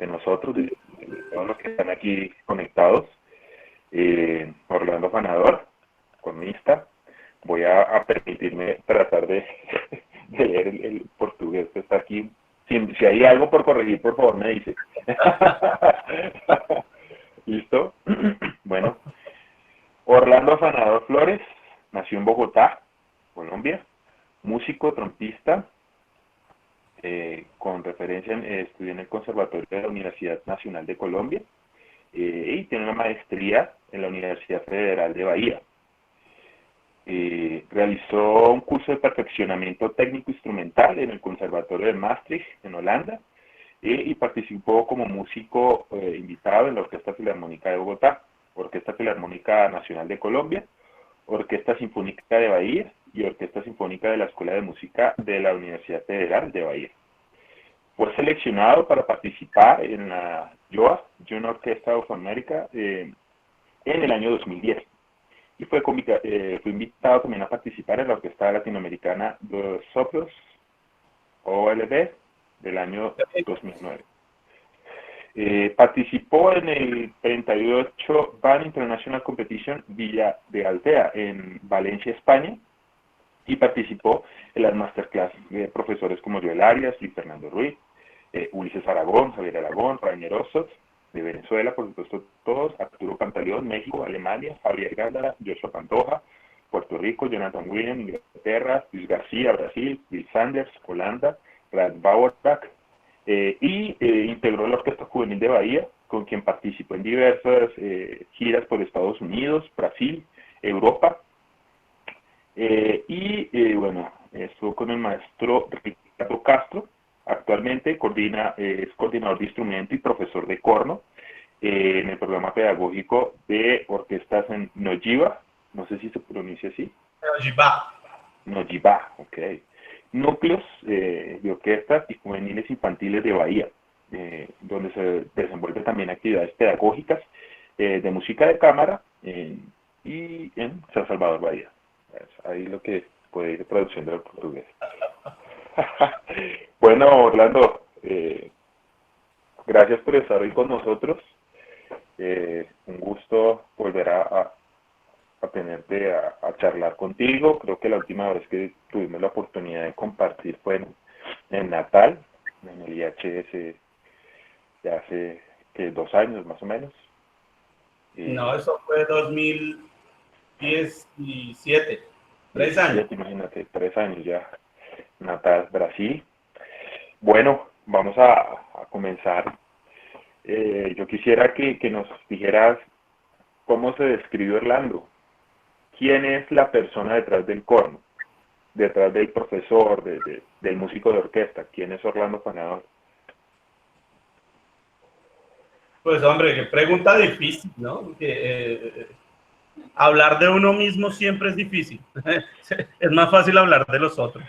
de nosotros, de todos los que están aquí conectados. Orlando Fanador, economista. Voy a permitirme tratar de, de leer el portugués que está aquí. Si hay algo por corregir, por favor, me dice. ¿Listo? Bueno, Orlando Fanador Flores nació en Bogotá, Colombia, músico, trompista, con referencia estudió en el Conservatorio de la Universidad Nacional de Colombia y tiene una maestría en la Universidad Federal de Bahía. Realizó un curso de perfeccionamiento técnico instrumental en el Conservatorio de Maastricht, en Holanda, y participó como músico invitado en la Orquesta Filarmónica de Bogotá, Orquesta Filarmónica Nacional de Colombia, Orquesta Sinfónica de Bahía y Orquesta Sinfónica de la Escuela de Música de la Universidad Federal de Bahía. Fue seleccionado para participar en la JOA, Young Orchestra of America, en el año 2010. Y fue invitado también a participar en la Orquesta Latinoamericana de Soplos, OLB, del año 2009. Participó en el 38 Band International Competition Villa de Altea en Valencia, España, y participó en las masterclass de profesores como Joel Arias, Luis Fernando Ruiz, Ulises Aragón, Javier Aragón, Rainer Ossoff, de Venezuela, por supuesto todos, Arturo Pantaleón, México, Alemania, Javier Gándara, Joshua Pantoja, Puerto Rico, Jonathan Williams, Inglaterra, Luis García, Brasil, Bill Sanders, Holanda, Brad Bauerbach, integró la Orquesta Juvenil de Bahía, con quien participó en diversas giras por Estados Unidos, Brasil, Europa, bueno, estuvo con el maestro Ricardo Castro. Actualmente es coordinador de instrumento y profesor de corno en el programa pedagógico de orquestas en Nojiva, no sé si se pronuncia así. Nojiva, ok. Núcleos de orquestas y juveniles infantiles de Bahía, donde se desenvuelven también actividades pedagógicas de música de cámara y en San Salvador, Bahía. Ahí lo que puede ir traduciendo del portugués. Bueno, Orlando, gracias por estar hoy con nosotros. Un gusto volver a tenerte a charlar contigo. Creo que la última vez que tuvimos la oportunidad de compartir fue en Natal, en el IHS, ya hace 2 años más o menos. No, eso fue 2017, 3 años. Imagínate, 3 años ya. Natal, Brasil. Bueno, vamos a comenzar. Yo quisiera que nos dijeras cómo se describe Orlando. ¿Quién es la persona detrás del corno? Detrás del profesor, del músico de orquesta. ¿Quién es Orlando Fanador? Pues hombre, qué pregunta difícil, ¿no? Porque, hablar de uno mismo siempre es difícil. Es más fácil hablar de los otros.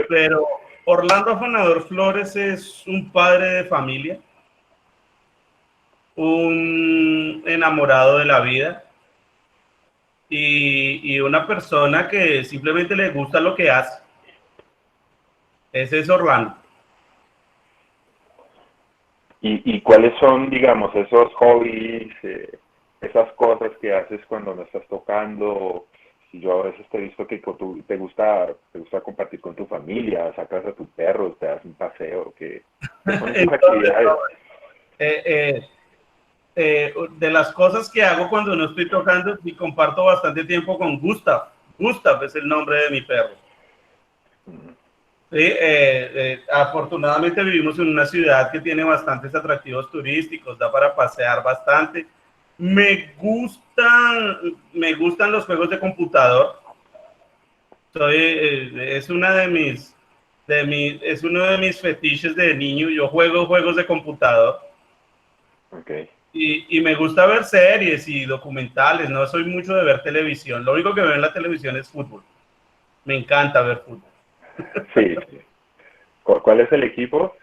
Pero Orlando Afanador Flores es un padre de familia, un enamorado de la vida y una persona que simplemente le gusta lo que hace. Ese es Orlando. ¿Y cuáles son, digamos, esos hobbies, esas cosas que haces cuando no estás tocando? Si yo a veces te he visto que te gusta compartir con tu familia, sacas a tu perro, te das un paseo, ¿qué son esas actividades? De las cosas que hago cuando no estoy tocando, y comparto bastante tiempo con Gustav. Gustav es el nombre de mi perro. Sí, afortunadamente vivimos en una ciudad que tiene bastantes atractivos turísticos, da para pasear bastante. Me gustan los juegos de computador. Es uno de mis fetiches de niño. Yo juego juegos de computador. Okay. Y me gusta ver series y documentales. No soy mucho de ver televisión. Lo único que veo en la televisión es fútbol. Me encanta ver fútbol. Sí. ¿Cuál es el equipo?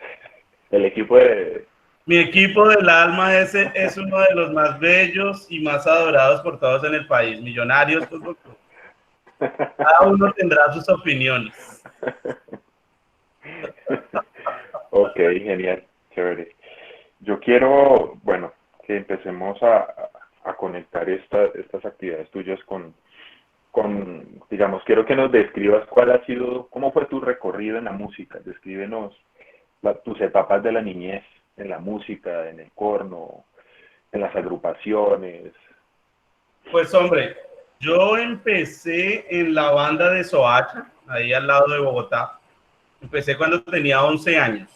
El equipo de... Mi equipo del alma es uno de los más bellos y más adorados por todos en el país. Millonarios Fútbol Club. Cada uno tendrá sus opiniones. Ok. Ok, genial, chévere. Yo quiero, bueno, que empecemos a conectar estas actividades tuyas digamos, quiero que nos describas cuál ha sido, cómo fue tu recorrido en la música. Descríbenos tus etapas de la niñez en la música, en el corno, en las agrupaciones. Pues hombre, yo empecé en la banda de Soacha, ahí al lado de Bogotá. Empecé cuando tenía 11 años.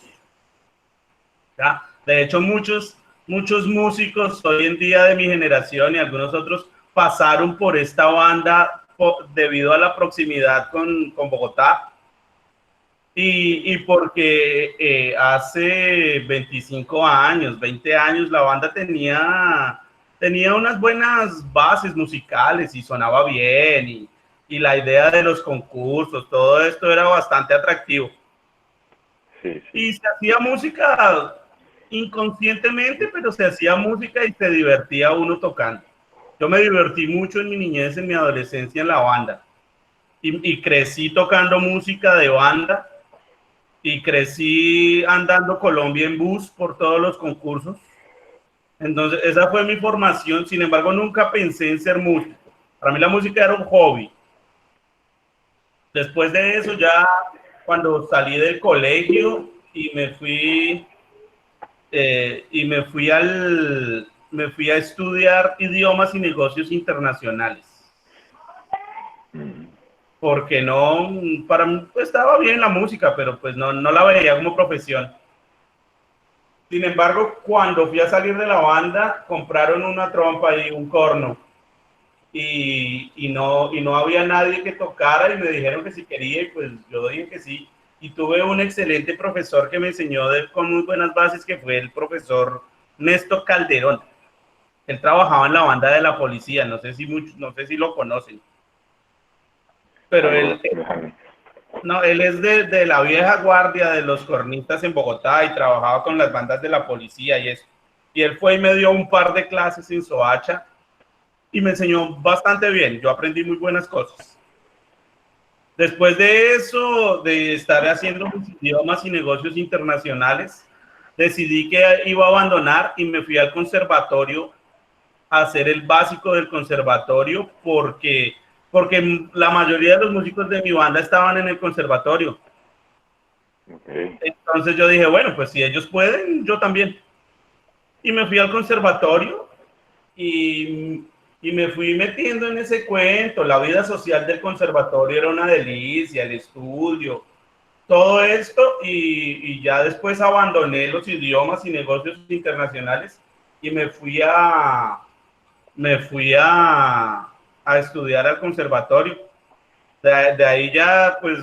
¿Ya? De hecho, muchos músicos hoy en día de mi generación y algunos otros pasaron por esta banda debido a la proximidad con Bogotá y porque hace 25 años, 20 años, la banda tenía unas buenas bases musicales y sonaba bien y la idea de los concursos, todo esto era bastante atractivo. Sí, sí. Y se hacía música inconscientemente, pero se hacía música y se divertía uno tocando. Yo me divertí mucho en mi niñez, en mi adolescencia en la banda. Y crecí tocando música de banda y crecí andando Colombia en bus por todos los concursos. Entonces, esa fue mi formación. Sin embargo, nunca pensé en ser músico. Para mí la música era un hobby. Después de eso, ya cuando salí del colegio y me fui a estudiar idiomas y negocios internacionales. Porque no, para mí pues, estaba bien la música, pero pues no la veía como profesión. Sin embargo, cuando fui a salir de la banda, compraron una trompa y un corno. Y no había nadie que tocara y me dijeron que si quería y pues yo dije que sí. Y tuve un excelente profesor que me enseñó con muy buenas bases, que fue el profesor Néstor Calderón. Él trabajaba en la banda de la policía, no sé si lo conocen. Pero Algo lejano. no, él es de la vieja guardia de los cornistas en Bogotá y trabajaba con las bandas de la policía y eso. Y él fue y me dio un par de clases en Soacha y me enseñó bastante bien. Yo aprendí muy buenas cosas. Después de eso, de estar haciendo mis idiomas y negocios internacionales, decidí que iba a abandonar y me fui al conservatorio a hacer el básico del conservatorio porque la mayoría de los músicos de mi banda estaban en el conservatorio. Okay. Entonces yo dije, bueno, pues si ellos pueden, yo también. Y me fui al conservatorio y me fui metiendo en ese cuento. La vida social del conservatorio era una delicia, el estudio, todo esto, y ya después abandoné los idiomas y negocios internacionales y me fui a estudiar al conservatorio. De ahí ya, pues,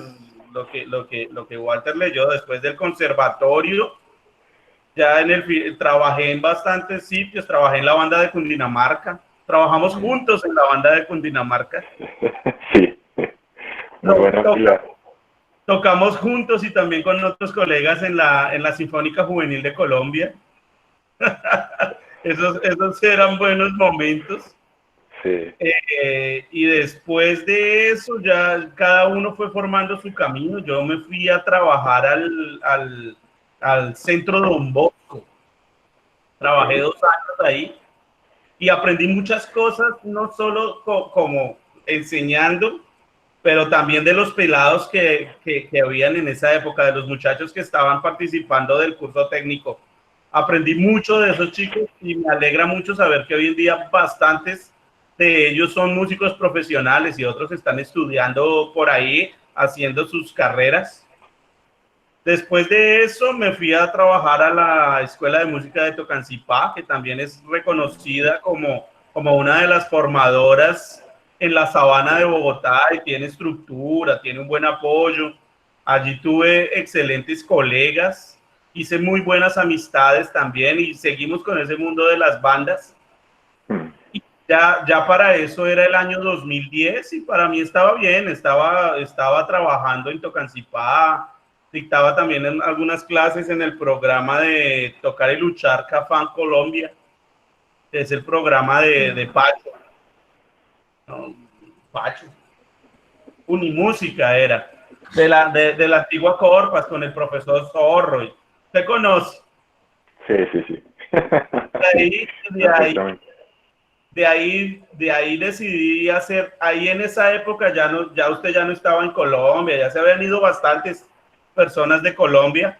lo que Walter leyó después del conservatorio, ya trabajé en bastantes sitios, trabajé en la banda de Cundinamarca, trabajamos juntos en la banda de Cundinamarca. Sí, muy buena fila. Tocamos juntos y también con otros colegas en la Sinfónica Juvenil de Colombia. esos eran buenos momentos. Sí. Y después de eso ya cada uno fue formando su camino. Yo me fui a trabajar al centro Don Bosco. Trabajé 2 años ahí y aprendí muchas cosas, no solo como enseñando, pero también de los pelados que habían en esa época, de los muchachos que estaban participando del curso técnico. Aprendí mucho de esos chicos y me alegra mucho saber que hoy en día bastantes de ellos son músicos profesionales y otros están estudiando por ahí, haciendo sus carreras. Después de eso me fui a trabajar a la Escuela de Música de Tocancipá, que también es reconocida como una de las formadoras en la sabana de Bogotá y tiene estructura, tiene un buen apoyo. Allí tuve excelentes colegas, hice muy buenas amistades también y seguimos con ese mundo de las bandas. Y ya para eso era el año 2010 y para mí estaba bien, estaba trabajando en Tocancipá, dictaba también en algunas clases en el programa de Tocar y Luchar Cafán Colombia, que es el programa de Pacho. No, Pacho. Unimúsica era. De la antigua Corpas con el profesor Zorro. ¿Te conoce? Sí, sí, sí. De ahí, de ahí, Perfectamente. de ahí decidí hacer, ahí en esa época ya no, ya usted ya no estaba en Colombia, ya se habían ido bastantes personas de Colombia,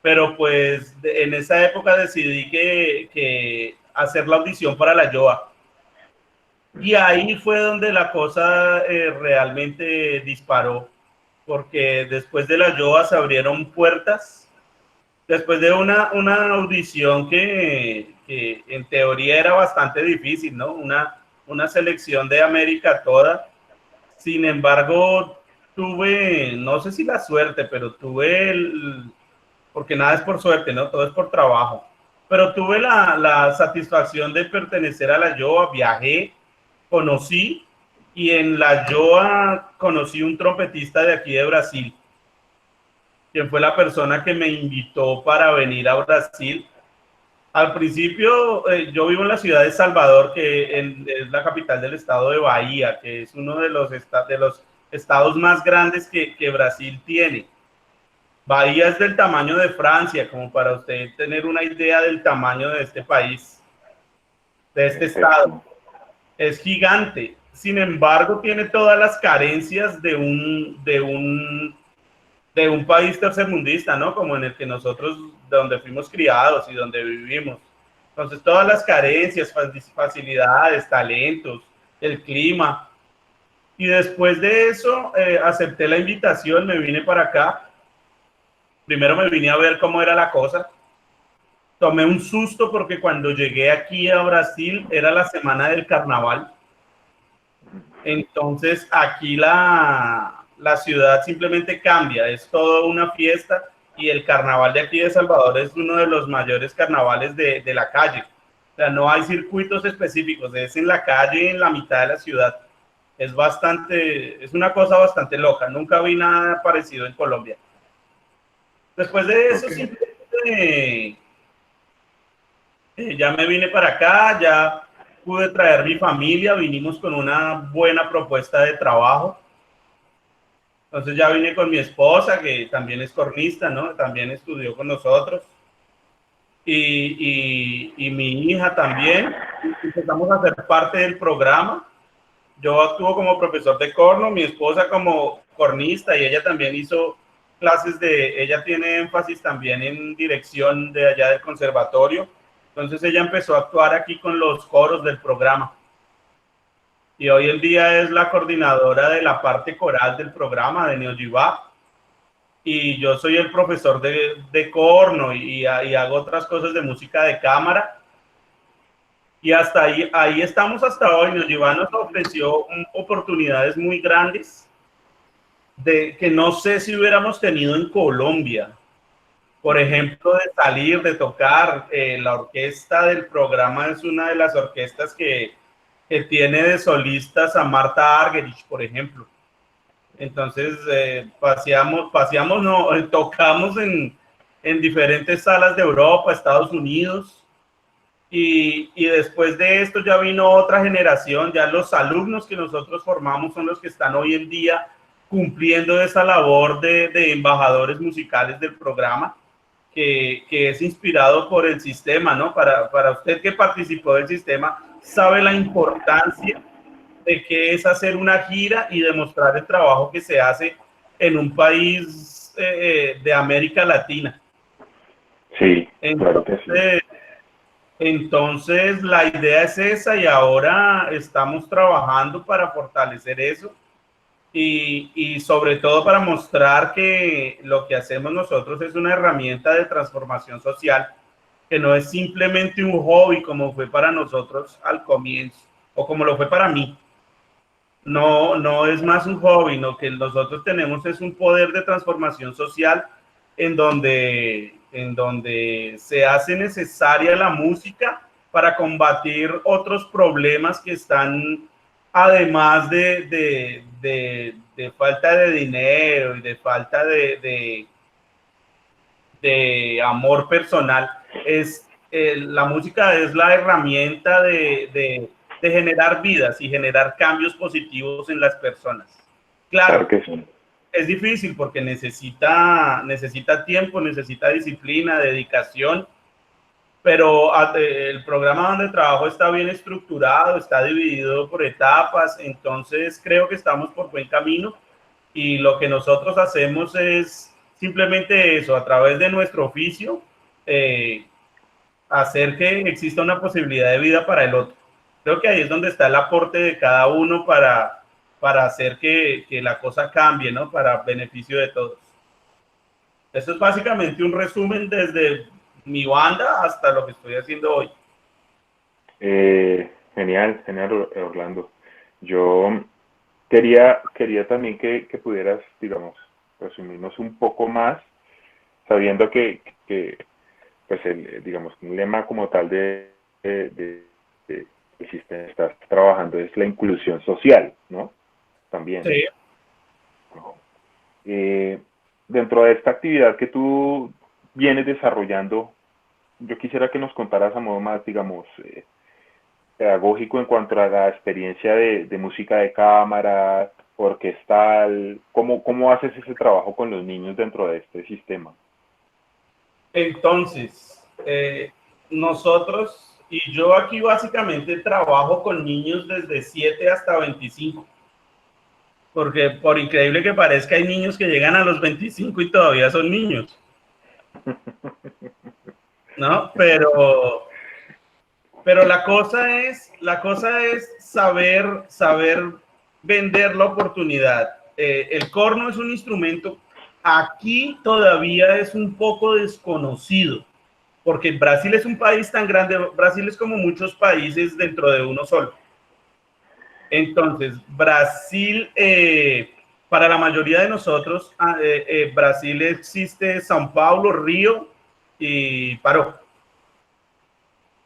pero pues en esa época decidí que hacer la audición para la YOA. Y ahí fue donde la cosa realmente disparó, porque después de la YOA se abrieron puertas, después de una audición que en teoría era bastante difícil, ¿no? Una selección de América toda. Sin embargo, tuve, no sé si la suerte, pero tuve porque nada es por suerte, ¿no? Todo es por trabajo. Pero tuve la satisfacción de pertenecer a la YOA, viajé, conocí, y en la YOA conocí un trompetista de aquí de Brasil, quien fue la persona que me invitó para venir a Brasil. Al principio, yo vivo en la ciudad de Salvador, es la capital del estado de Bahía, que es uno de los estados más grandes que Brasil tiene. Bahía es del tamaño de Francia, como para usted tener una idea del tamaño de este país, de este estado. Perfecto. Es gigante. Sin embargo, tiene todas las carencias de un país tercermundista, ¿no? Como en el que nosotros, de donde fuimos criados y donde vivimos. Entonces, todas las carencias, facilidades, talentos, el clima. Y después de eso, acepté la invitación, me vine para acá. Primero me vine a ver cómo era la cosa. Tomé un susto porque cuando llegué aquí a Brasil era la semana del carnaval. Entonces aquí la ciudad simplemente cambia, es toda una fiesta y el carnaval de aquí de Salvador es uno de los mayores carnavales de la calle. O sea, no hay circuitos específicos, es en la calle, en la mitad de la ciudad. Es una cosa bastante loca, nunca vi nada parecido en Colombia. Después de eso, Ok. simplemente ya me vine para acá, ya pude traer mi familia, vinimos con una buena propuesta de trabajo. Entonces ya vine con mi esposa, que también es cornista, ¿no? También estudió con nosotros. Y mi hija también. Empezamos a ser parte del programa. Yo actúo como profesor de corno, mi esposa como cornista y ella también hizo clases ella tiene énfasis también en dirección de allá del conservatorio. Entonces ella empezó a actuar aquí con los coros del programa. Y hoy en día es la coordinadora de la parte coral del programa de Neojibá. Y yo soy el profesor de corno y hago otras cosas de música de cámara. Y hasta ahí estamos hasta hoy. Neojibá nos ofreció oportunidades muy grandes que no sé si hubiéramos tenido en Colombia. Por ejemplo, de salir, de tocar. La orquesta del programa es una de las orquestas que tiene de solistas a Marta Argerich, por ejemplo. Entonces, paseamos, no, tocamos en diferentes salas de Europa, Estados Unidos, y después de esto ya vino otra generación, ya los alumnos que nosotros formamos son los que están hoy en día cumpliendo esa labor de embajadores musicales del programa, que es inspirado por el sistema, ¿no? Para usted que participó del sistema, sabe la importancia de qué es hacer una gira y demostrar el trabajo que se hace en un país de América Latina. Sí, claro que sí. Entonces, entonces, la idea es esa y ahora estamos trabajando para fortalecer eso y sobre todo para mostrar que lo que hacemos nosotros es una herramienta de transformación social, que no es simplemente un hobby como fue para nosotros al comienzo o como lo fue para mí. No, no es más un hobby, lo que nosotros tenemos es un poder de transformación social en donde se hace necesaria la música para combatir otros problemas que están, además de falta de dinero y de falta de amor personal. La música es la herramienta de generar vidas y generar cambios positivos en las personas. Claro Claro, que sí. es difícil porque necesita tiempo, necesita disciplina, dedicación, pero el programa donde trabajo está bien estructurado, está dividido por etapas, entonces creo que estamos por buen camino y lo que nosotros hacemos es simplemente eso, a través de nuestro oficio, hacer que exista una posibilidad de vida para el otro. Creo que ahí es donde está el aporte de cada uno para hacer que la cosa cambie, ¿no? Para beneficio de todos. Esto es básicamente un resumen desde mi banda hasta lo que estoy haciendo hoy. Genial, genial, Orlando. Yo quería también que pudieras, digamos, resumirnos un poco más, sabiendo que pues, digamos, un lema como tal de estás trabajando es la inclusión social, ¿no? También. Sí. Dentro de esta actividad que tú vienes desarrollando, yo quisiera que nos contaras a modo más, digamos, pedagógico en cuanto a la experiencia de música de cámara, orquestal, ¿cómo haces ese trabajo con los niños dentro de este sistema? Entonces, nosotros y yo aquí básicamente trabajo con niños desde 7 hasta 25. Porque por increíble que parezca, hay niños que llegan a los 25 y todavía son niños. ¿No? Pero la cosa es saber vender la oportunidad. El corno es un instrumento, aquí todavía es un poco desconocido, porque Brasil es un país tan grande, Brasil es como muchos países dentro de uno solo. Entonces, Brasil, para la mayoría de nosotros, Brasil existe São Paulo, Río y Paró.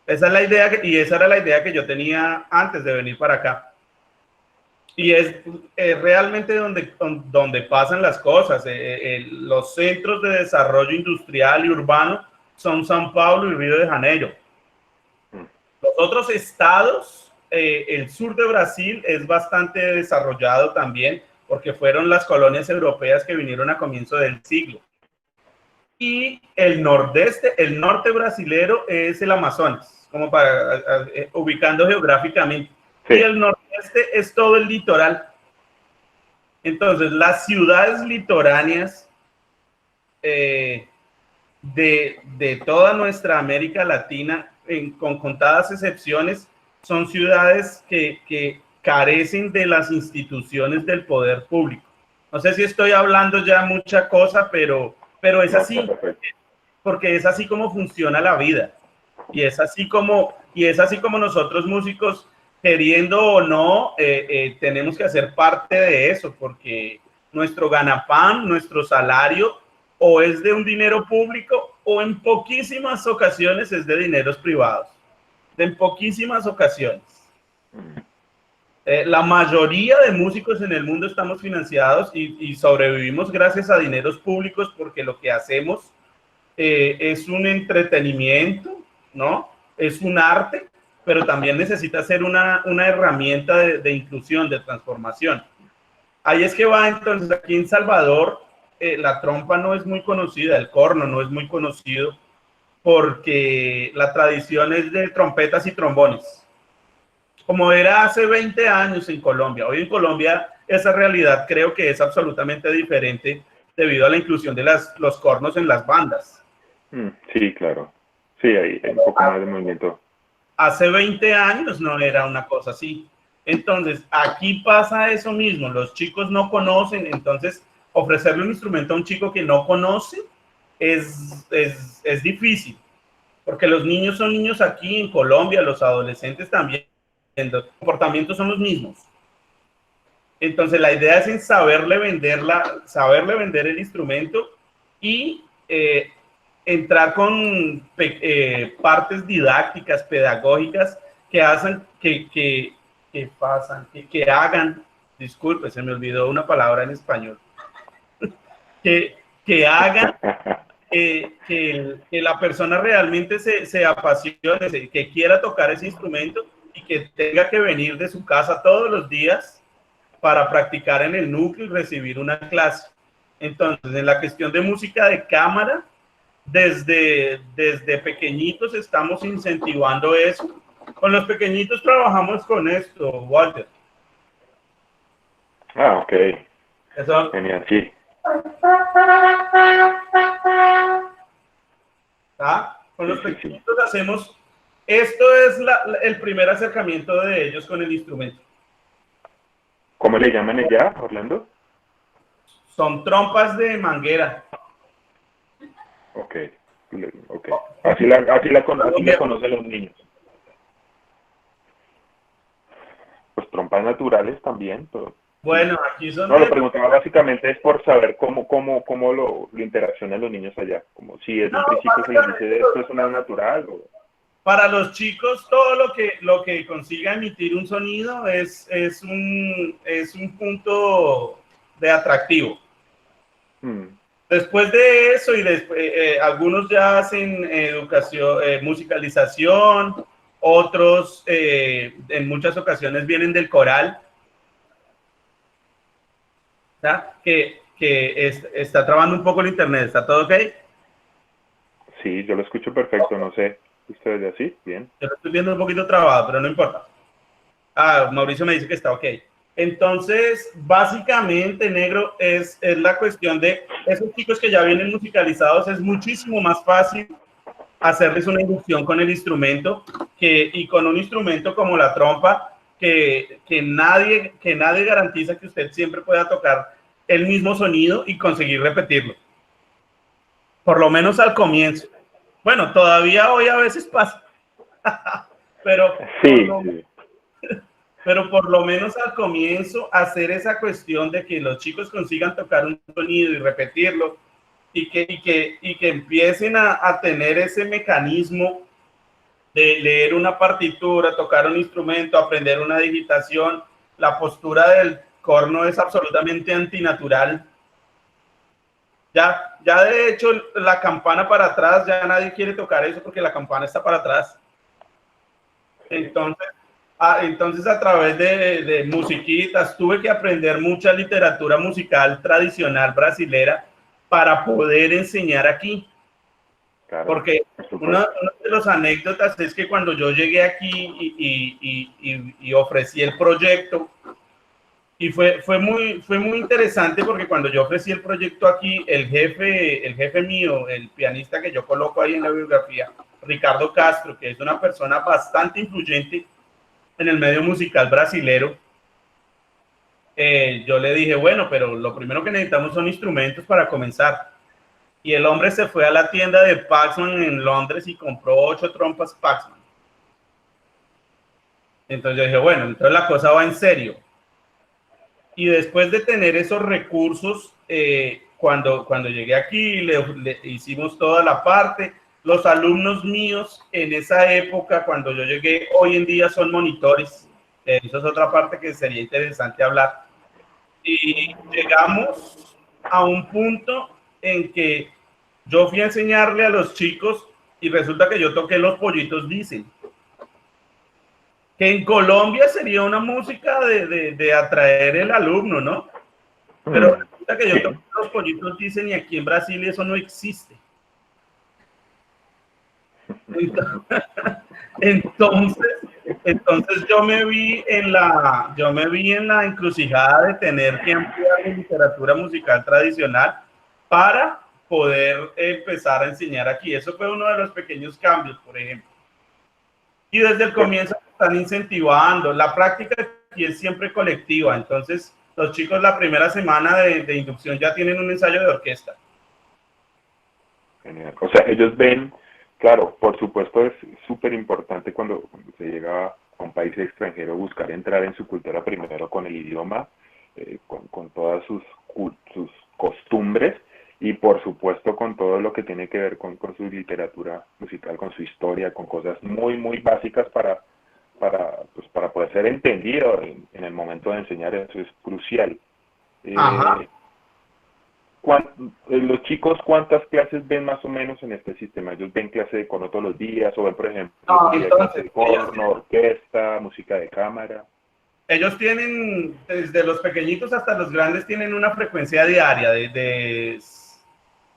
Esa es la idea, y esa era la idea que yo tenía antes de venir para acá. Y es realmente donde pasan las cosas. Los centros de desarrollo industrial y urbano son São Paulo y Río de Janeiro. Los otros estados, el sur de Brasil es bastante desarrollado también, porque fueron las colonias europeas que vinieron a comienzo del siglo. Y el norte brasilero es el Amazonas, como para ubicando geográficamente. Sí. Y el nordeste es todo el litoral. Entonces, las ciudades litoráneas de toda nuestra América Latina, con contadas excepciones, son ciudades que carecen de las instituciones del poder público. No sé si estoy hablando ya mucha cosa, pero es así, porque es así como funciona la vida. Y es así como nosotros músicos, queriendo o no, tenemos que hacer parte de eso, porque nuestro ganapán, nuestro salario, o es de un dinero público, o en poquísimas ocasiones es de dineros privados. En poquísimas ocasiones. La mayoría de músicos en el mundo estamos financiados y sobrevivimos gracias a dineros públicos, porque lo que hacemos es un entretenimiento, ¿no? Es un arte, pero también necesita ser una herramienta de inclusión, de transformación. Ahí es que va. Entonces, aquí en Salvador, la trompa no es muy conocida, el corno no es muy conocido, porque la tradición es de trompetas y trombones, como era hace 20 años en Colombia. Hoy en Colombia esa realidad creo que es absolutamente diferente debido a la inclusión de los cornos en las bandas. Sí, claro. Sí, hay un poco más de movimiento. Hace 20 años no era una cosa así. Entonces, aquí pasa eso mismo. Los chicos no conocen, entonces ofrecerle un instrumento a un chico que no conoce es difícil, porque los niños son niños aquí en Colombia, los adolescentes también, los comportamientos son los mismos. Entonces, la idea es en saberle vender el instrumento y entrar con partes didácticas, pedagógicas que hacen que hagan, disculpe, se me olvidó una palabra en español, que hagan que la persona realmente se apasione, que quiera tocar ese instrumento y que tenga que venir de su casa todos los días para practicar en el núcleo y recibir una clase. Entonces, en la cuestión de música de cámara, desde pequeñitos estamos incentivando eso. Con los pequeñitos trabajamos con esto, Walter. Ah, ok. Eso, Genial, sí. ¿ah? Con los Sí, sí, sí. pequeñitos hacemos, esto es el primer acercamiento de ellos con el instrumento. ¿Cómo le llaman allá, Orlando? Son trompas de manguera. Ok, ok. Así la conocen los niños. Pues trompas naturales también, pero sí. Bueno, aquí son No, lo de... preguntaba básicamente es por saber cómo lo interaccionan los niños allá. Como si desde No, un principio se les dice esto es una natural o... para los chicos, todo lo que consiga emitir un sonido es un punto de atractivo. Después de eso, y después, algunos ya hacen educación, musicalización, otros en muchas ocasiones vienen del coral, ¿tá? Está trabando un poco el internet. ¿Está todo ok? Sí, yo lo escucho perfecto, no sé. ¿Ustedes así? Bien. Yo lo estoy viendo un poquito trabado, pero no importa. Ah, Mauricio me dice que está ok. Entonces, básicamente, negro, es la cuestión de esos chicos que ya vienen musicalizados, es muchísimo más fácil hacerles una inducción con el instrumento y con un instrumento como la trompa, que nadie garantiza que usted siempre pueda tocar el mismo sonido y conseguir repetirlo. Por lo menos al comienzo. Bueno, todavía hoy a veces pasa, pero Sí, sí. pero por lo menos al comienzo hacer esa cuestión de que los chicos consigan tocar un sonido y repetirlo y que empiecen a tener ese mecanismo de leer una partitura, tocar un instrumento, aprender una digitación. La postura del corno es absolutamente antinatural. Ya de hecho la campana para atrás, ya nadie quiere tocar eso porque la campana está para atrás. Entonces a través de musiquitas tuve que aprender mucha literatura musical tradicional brasilera para poder enseñar aquí. Claro, Porque por una supuesto. de las anécdotas es que cuando yo llegué aquí y ofrecí el proyecto, y fue muy interesante porque cuando yo ofrecí el proyecto aquí, el jefe mío, el pianista que yo coloco ahí en la biografía, Ricardo Castro, que es una persona bastante influyente en el medio musical brasilero, yo le dije, bueno, pero lo primero que necesitamos son instrumentos para comenzar. Y el hombre se fue a la tienda de Paxman en Londres y compró 8 trompas Paxman. Entonces yo dije, bueno, entonces la cosa va en serio. Y después de tener esos recursos, cuando llegué aquí, le hicimos toda la parte. Los alumnos míos en esa época, cuando yo llegué, hoy en día son monitores. Eso es otra parte que sería interesante hablar. Y llegamos a un punto en que yo fui a enseñarle a los chicos y resulta que yo toqué Los Pollitos Dicen. Que en Colombia sería una música de atraer el alumno, ¿no? Pero resulta que yo toqué Los Pollitos Dicen y aquí en Brasil eso no existe. Entonces yo me vi en la encrucijada de tener que ampliar mi literatura musical tradicional para poder empezar a enseñar aquí. Eso fue uno de los pequeños cambios, por ejemplo. Y desde el comienzo están incentivando. La práctica aquí es siempre colectiva. Entonces, los chicos la primera semana de inducción ya tienen un ensayo de orquesta. Genial. O sea, ellos ven, claro, por supuesto es súper importante cuando se llega a un país extranjero buscar entrar en su cultura primero con el idioma, con todas sus costumbres y por supuesto con todo lo que tiene que ver con su literatura musical, con su historia, con cosas muy, muy básicas para poder ser entendido en el momento de enseñar. Eso es crucial. Ajá. Los chicos, ¿cuántas clases ven más o menos en este sistema? ¿Ellos ven clase de corno todos los días o ven, por ejemplo, No, un día de clase entonces, de corno, orquesta, música de cámara? ellos tienen, desde los pequeñitos hasta los grandes, tienen una frecuencia diaria de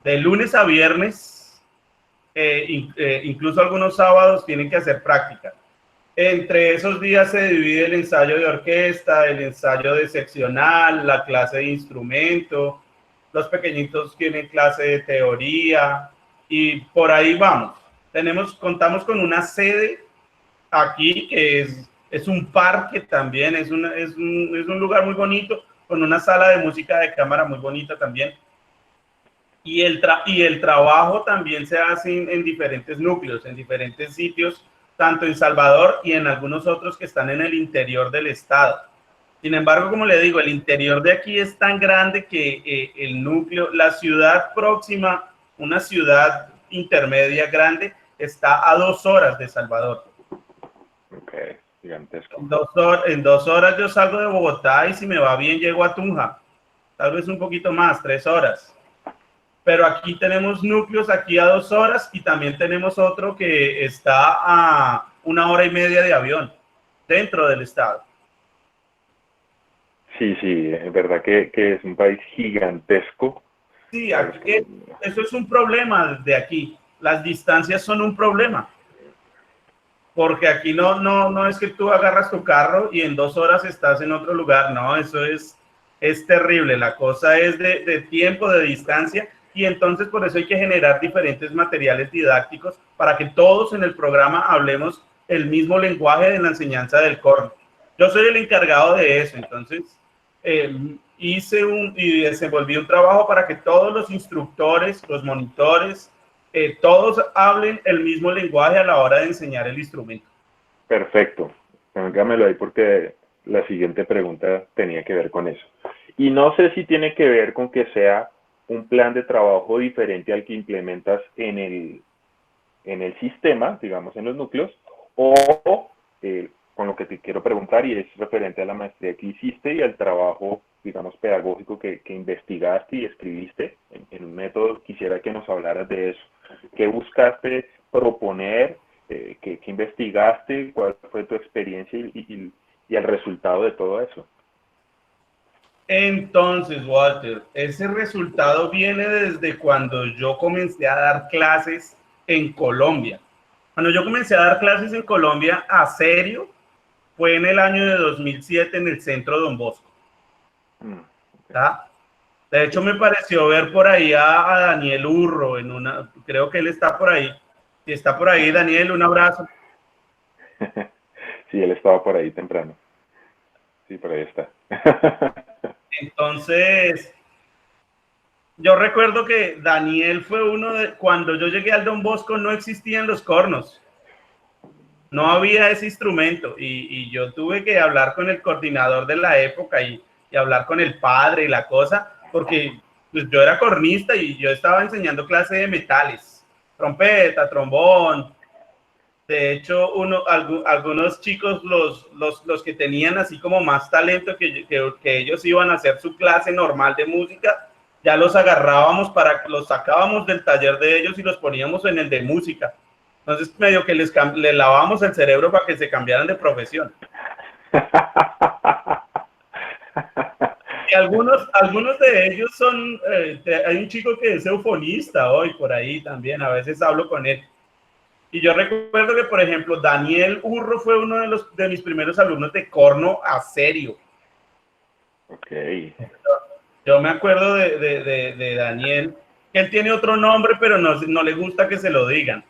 lunes a viernes, incluso algunos sábados tienen que hacer práctica. Entre esos días se divide el ensayo de orquesta, el ensayo de seccional, la clase de instrumento. Los pequeñitos tienen clase de teoría y por ahí vamos. Contamos con una sede aquí que es un parque también, es un lugar muy bonito, con una sala de música de cámara muy bonita también. Y el trabajo también se hace en diferentes núcleos, en diferentes sitios, tanto en Salvador y en algunos otros que están en el interior del estado. Sin embargo, como le digo, el interior de aquí es tan grande que el núcleo, la ciudad próxima, una ciudad intermedia grande, está a 2 horas de Salvador. Ok, gigantesco. En 2 horas yo salgo de Bogotá y si me va bien llego a Tunja. Tal vez un poquito más, 3 horas. Pero aquí tenemos núcleos aquí a 2 horas y también tenemos otro que está a 1 hora y media de avión dentro del estado. Sí, sí, es verdad que es un país gigantesco. Sí, aquí, eso es un problema de aquí. Las distancias son un problema. Porque aquí no es que tú agarras tu carro y en 2 horas estás en otro lugar. No, eso es terrible. La cosa es de tiempo, de distancia. Y entonces por eso hay que generar diferentes materiales didácticos para que todos en el programa hablemos el mismo lenguaje de la enseñanza del corno. Yo soy el encargado de eso, entonces y desenvolví un trabajo para que todos los instructores, los monitores, todos hablen el mismo lenguaje a la hora de enseñar el instrumento. Perfecto. Póngamelo ahí porque la siguiente pregunta tenía que ver con eso. Y no sé si tiene que ver con que sea un plan de trabajo diferente al que implementas en el sistema, digamos, en los núcleos, o con lo que te quiero preguntar, y es referente a la maestría que hiciste y al trabajo, digamos, pedagógico que investigaste y escribiste en un método. Quisiera que nos hablaras de eso. ¿Qué buscaste proponer? ¿Qué investigaste? ¿Cuál fue tu experiencia y el resultado de todo eso? Entonces, Walter, ese resultado viene desde cuando yo comencé a dar clases en Colombia. Cuando yo comencé a dar clases en Colombia a serio, fue en el año de 2007 en el Centro Don Bosco. ¿Tá? De hecho, me pareció ver por ahí a Daniel Urro creo que él está por ahí. Si está por ahí, Daniel, un abrazo. Sí, él estaba por ahí temprano. Sí, por ahí está. Entonces, yo recuerdo que Daniel fue cuando yo llegué al Don Bosco no existían los cornos. No había ese instrumento y yo tuve que hablar con el coordinador de la época y hablar con el padre y la cosa, porque pues, yo era cornista y yo estaba enseñando clase de metales, trompeta, trombón. De hecho, algunos chicos, los que tenían así como más talento, que ellos iban a hacer su clase normal de música, ya los agarrábamos los sacábamos del taller de ellos y los poníamos en el de música. Entonces, medio que les lavábamos el cerebro para que se cambiaran de profesión. Y algunos de ellos son, hay un chico que es eufonista hoy por ahí también, a veces hablo con él. Y yo recuerdo que, por ejemplo, Daniel Urro fue uno de mis primeros alumnos de corno a serio. Ok. Yo me acuerdo de Daniel, que él tiene otro nombre, pero no le gusta que se lo digan.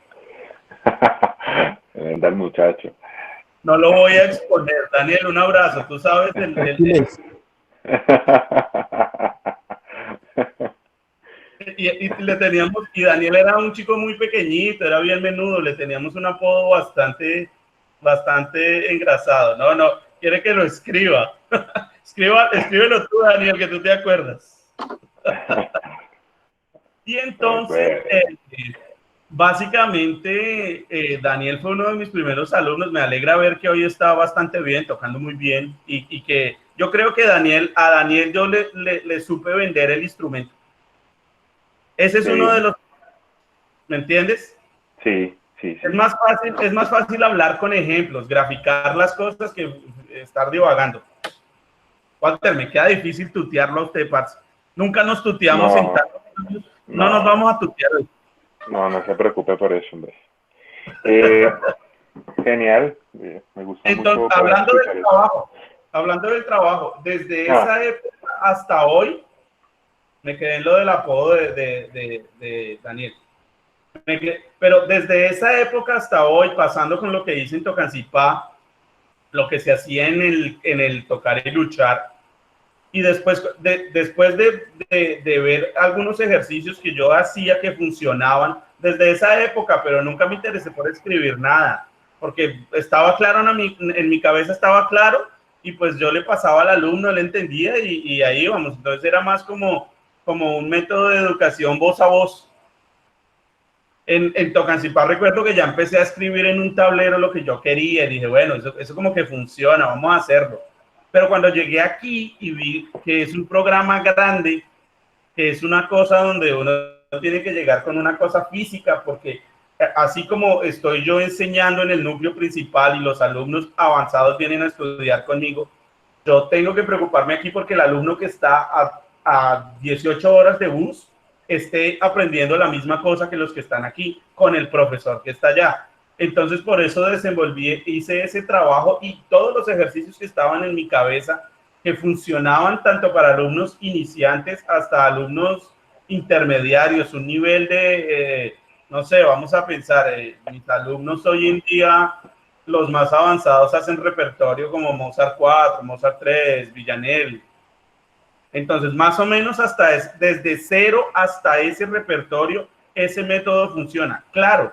Anda el muchacho. No lo voy a exponer. Daniel, un abrazo. Tú sabes y Daniel era un chico muy pequeñito, era bien menudo, le teníamos un apodo bastante engrasado. No, quiere que lo escriba. Escríbelo tú, Daniel, que tú te acuerdas. Y entonces, básicamente, Daniel fue uno de mis primeros alumnos. Me alegra ver que hoy está bastante bien, tocando muy bien, y que yo creo que a Daniel yo le supe vender el instrumento. Ese es uno de los, ¿me entiendes? Sí. Es más fácil hablar con ejemplos, graficar las cosas que estar divagando. Walter, me queda difícil tutearlo a usted, parce. Nunca nos tuteamos en tantos años. No nos vamos a tutear hoy. No se preocupe por eso, hombre. Genial, me gusta entonces, mucho. Hablando del trabajo, desde esa época hasta hoy, me quedé en lo del apodo de Daniel. Pero desde esa época hasta hoy, pasando con lo que hice en Tocancipá, lo que se hacía en el tocar y luchar, y después de ver algunos ejercicios que yo hacía que funcionaban desde esa época, pero nunca me interesé por escribir nada, porque estaba claro en mi cabeza, estaba claro, y pues yo le pasaba al alumno, él entendía, y ahí vamos. Entonces era más como un método de educación voz a voz. En Tocancipá recuerdo que ya empecé a escribir en un tablero lo que yo quería, y dije, bueno, eso como que funciona, vamos a hacerlo. Pero cuando llegué aquí y vi que es un programa grande, que es una cosa donde uno tiene que llegar con una cosa física, porque así como estoy yo enseñando en el núcleo principal y los alumnos avanzados vienen a estudiar conmigo, yo tengo que preocuparme aquí porque el alumno que está a 18 horas de bus esté aprendiendo la misma cosa que los que están aquí con el profesor que está allá. Entonces, por eso hice ese trabajo, y todos los ejercicios que estaban en mi cabeza, que funcionaban tanto para alumnos iniciantes hasta alumnos intermediarios, un nivel de, no sé, vamos a pensar, mis alumnos hoy en día, los más avanzados hacen repertorio como Mozart 4, Mozart 3, Villanelle. Entonces, más o menos desde cero hasta ese repertorio, ese método funciona. Claro,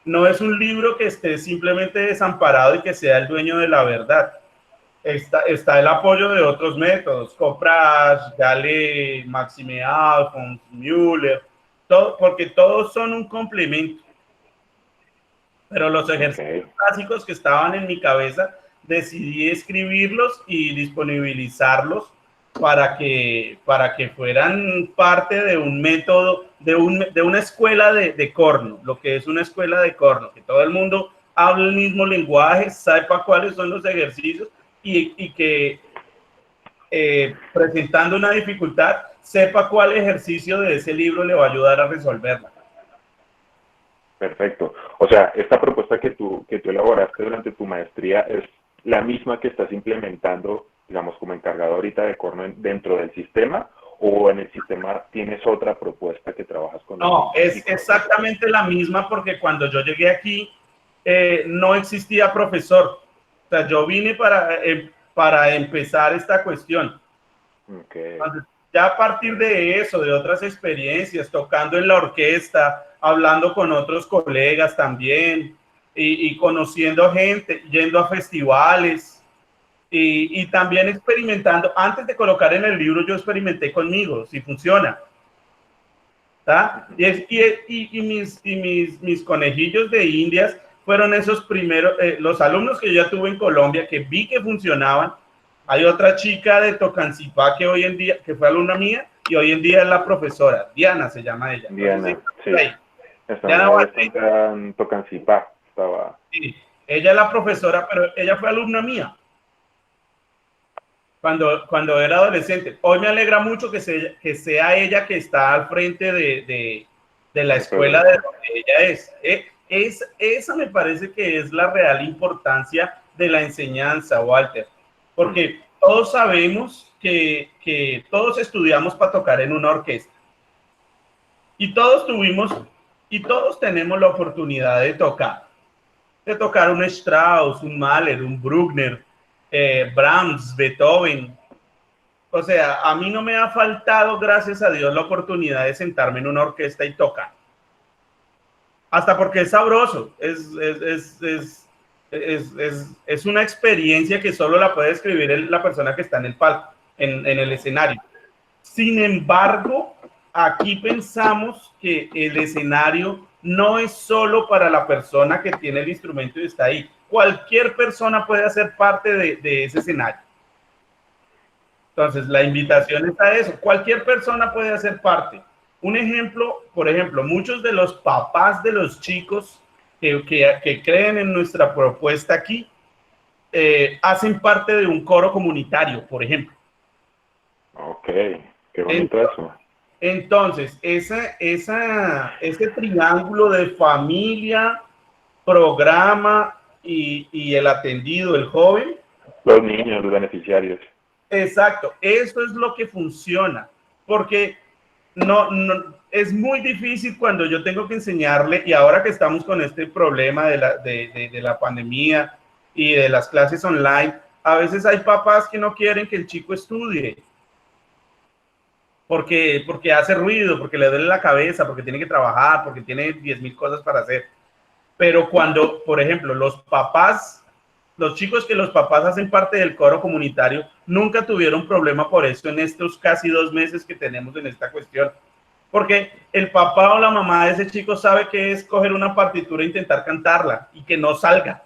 no es un libro que esté simplemente desamparado y que sea el dueño de la verdad. Está el apoyo de otros métodos, Coprash, Gale, Maxime Alphonse, Müller, porque todos son un complemento. Pero los ejercicios básicos que estaban en mi cabeza, decidí escribirlos y disponibilizarlos para que fueran parte de un método, de una escuela de corno, lo que es una escuela de corno, que todo el mundo hable el mismo lenguaje, sepa cuáles son los ejercicios, y que presentando una dificultad, sepa cuál ejercicio de ese libro le va a ayudar a resolverla. Perfecto. O sea, esta propuesta que tú elaboraste durante tu maestría es la misma que estás implementando, digamos, como encargado ahorita de corno dentro del sistema, o en el sistema tienes otra propuesta que trabajas con. No, es exactamente la misma, porque cuando yo llegué aquí no existía profesor. O sea, yo vine para empezar esta cuestión. Entonces, ya a partir de eso, de otras experiencias, tocando en la orquesta, hablando con otros colegas también, y conociendo gente, yendo a festivales, y también experimentando. Antes de colocar en el libro, yo experimenté conmigo, si funciona. ¿Tá? Y mis conejillos de indias fueron esos primeros, los alumnos que yo ya tuve en Colombia, que vi que funcionaban. Hay otra chica de Tocancipá que hoy en día, que fue alumna mía, y hoy en día es la profesora, Diana se llama ella. Diana, sí. Diana en Tocancipá estaba. Sí, ella es la profesora, pero ella fue alumna mía cuando era adolescente. Hoy me alegra mucho que sea ella que está al frente de la escuela de donde ella es. Esa me parece que es la real importancia de la enseñanza, Walter, porque todos sabemos que todos estudiamos para tocar en una orquesta, y todos tenemos la oportunidad de tocar un Strauss, un Mahler, un Bruckner, Brahms, Beethoven. O sea, a mí no me ha faltado, gracias a Dios, la oportunidad de sentarme en una orquesta y tocar. Hasta porque es sabroso, es una experiencia que solo la puede describir la persona que está en el palco, en el escenario. Sin embargo, aquí pensamos que el escenario no es solo para la persona que tiene el instrumento y está ahí. Cualquier persona puede hacer parte de ese escenario. Entonces, la invitación es a eso. Cualquier persona puede hacer parte. Un ejemplo, por ejemplo, muchos de los papás de los chicos que creen en nuestra propuesta aquí, hacen parte de un coro comunitario, por ejemplo. Ok, qué bonito eso. Entonces, ese triángulo de familia, programa y el atendido, el joven. Los niños, los beneficiarios. Exacto, eso es lo que funciona, porque no es muy difícil cuando yo tengo que enseñarle, y ahora que estamos con este problema de la pandemia y de las clases online, a veces hay papás que no quieren que el chico estudie, porque hace ruido, porque le duele la cabeza, porque tiene que trabajar, porque tiene 10,000 cosas para hacer. Pero cuando, por ejemplo, los chicos que los papás hacen parte del coro comunitario, nunca tuvieron problema por eso en estos casi 2 meses que tenemos en esta cuestión. Porque el papá o la mamá de ese chico sabe que es coger una partitura e intentar cantarla y que no salga.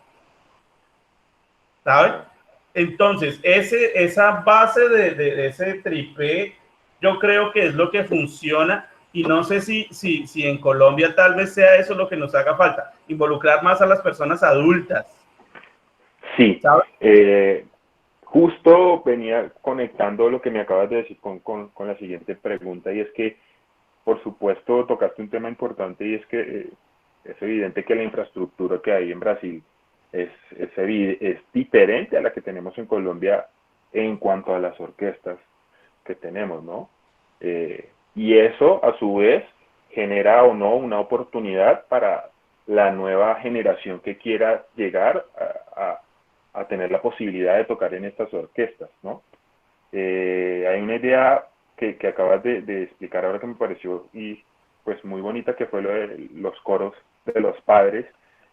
¿Sabe? Entonces, esa base de ese tripé, yo creo que es lo que funciona, y no sé si en Colombia tal vez sea eso lo que nos haga falta, involucrar más a las personas adultas. Sí, ¿Sabes? justo venía conectando lo que me acabas de decir con la siguiente pregunta, y es que, por supuesto, tocaste un tema importante, y es que es evidente que la infraestructura que hay en Brasil es diferente a la que tenemos en Colombia en cuanto a las orquestas que tenemos, ¿no? Y eso, a su vez, genera o no una oportunidad para la nueva generación que quiera llegar a tener la posibilidad de tocar en estas orquestas, ¿no? Hay una idea que acabas de explicar ahora que me pareció y pues muy bonita, que fue lo de los coros de los padres,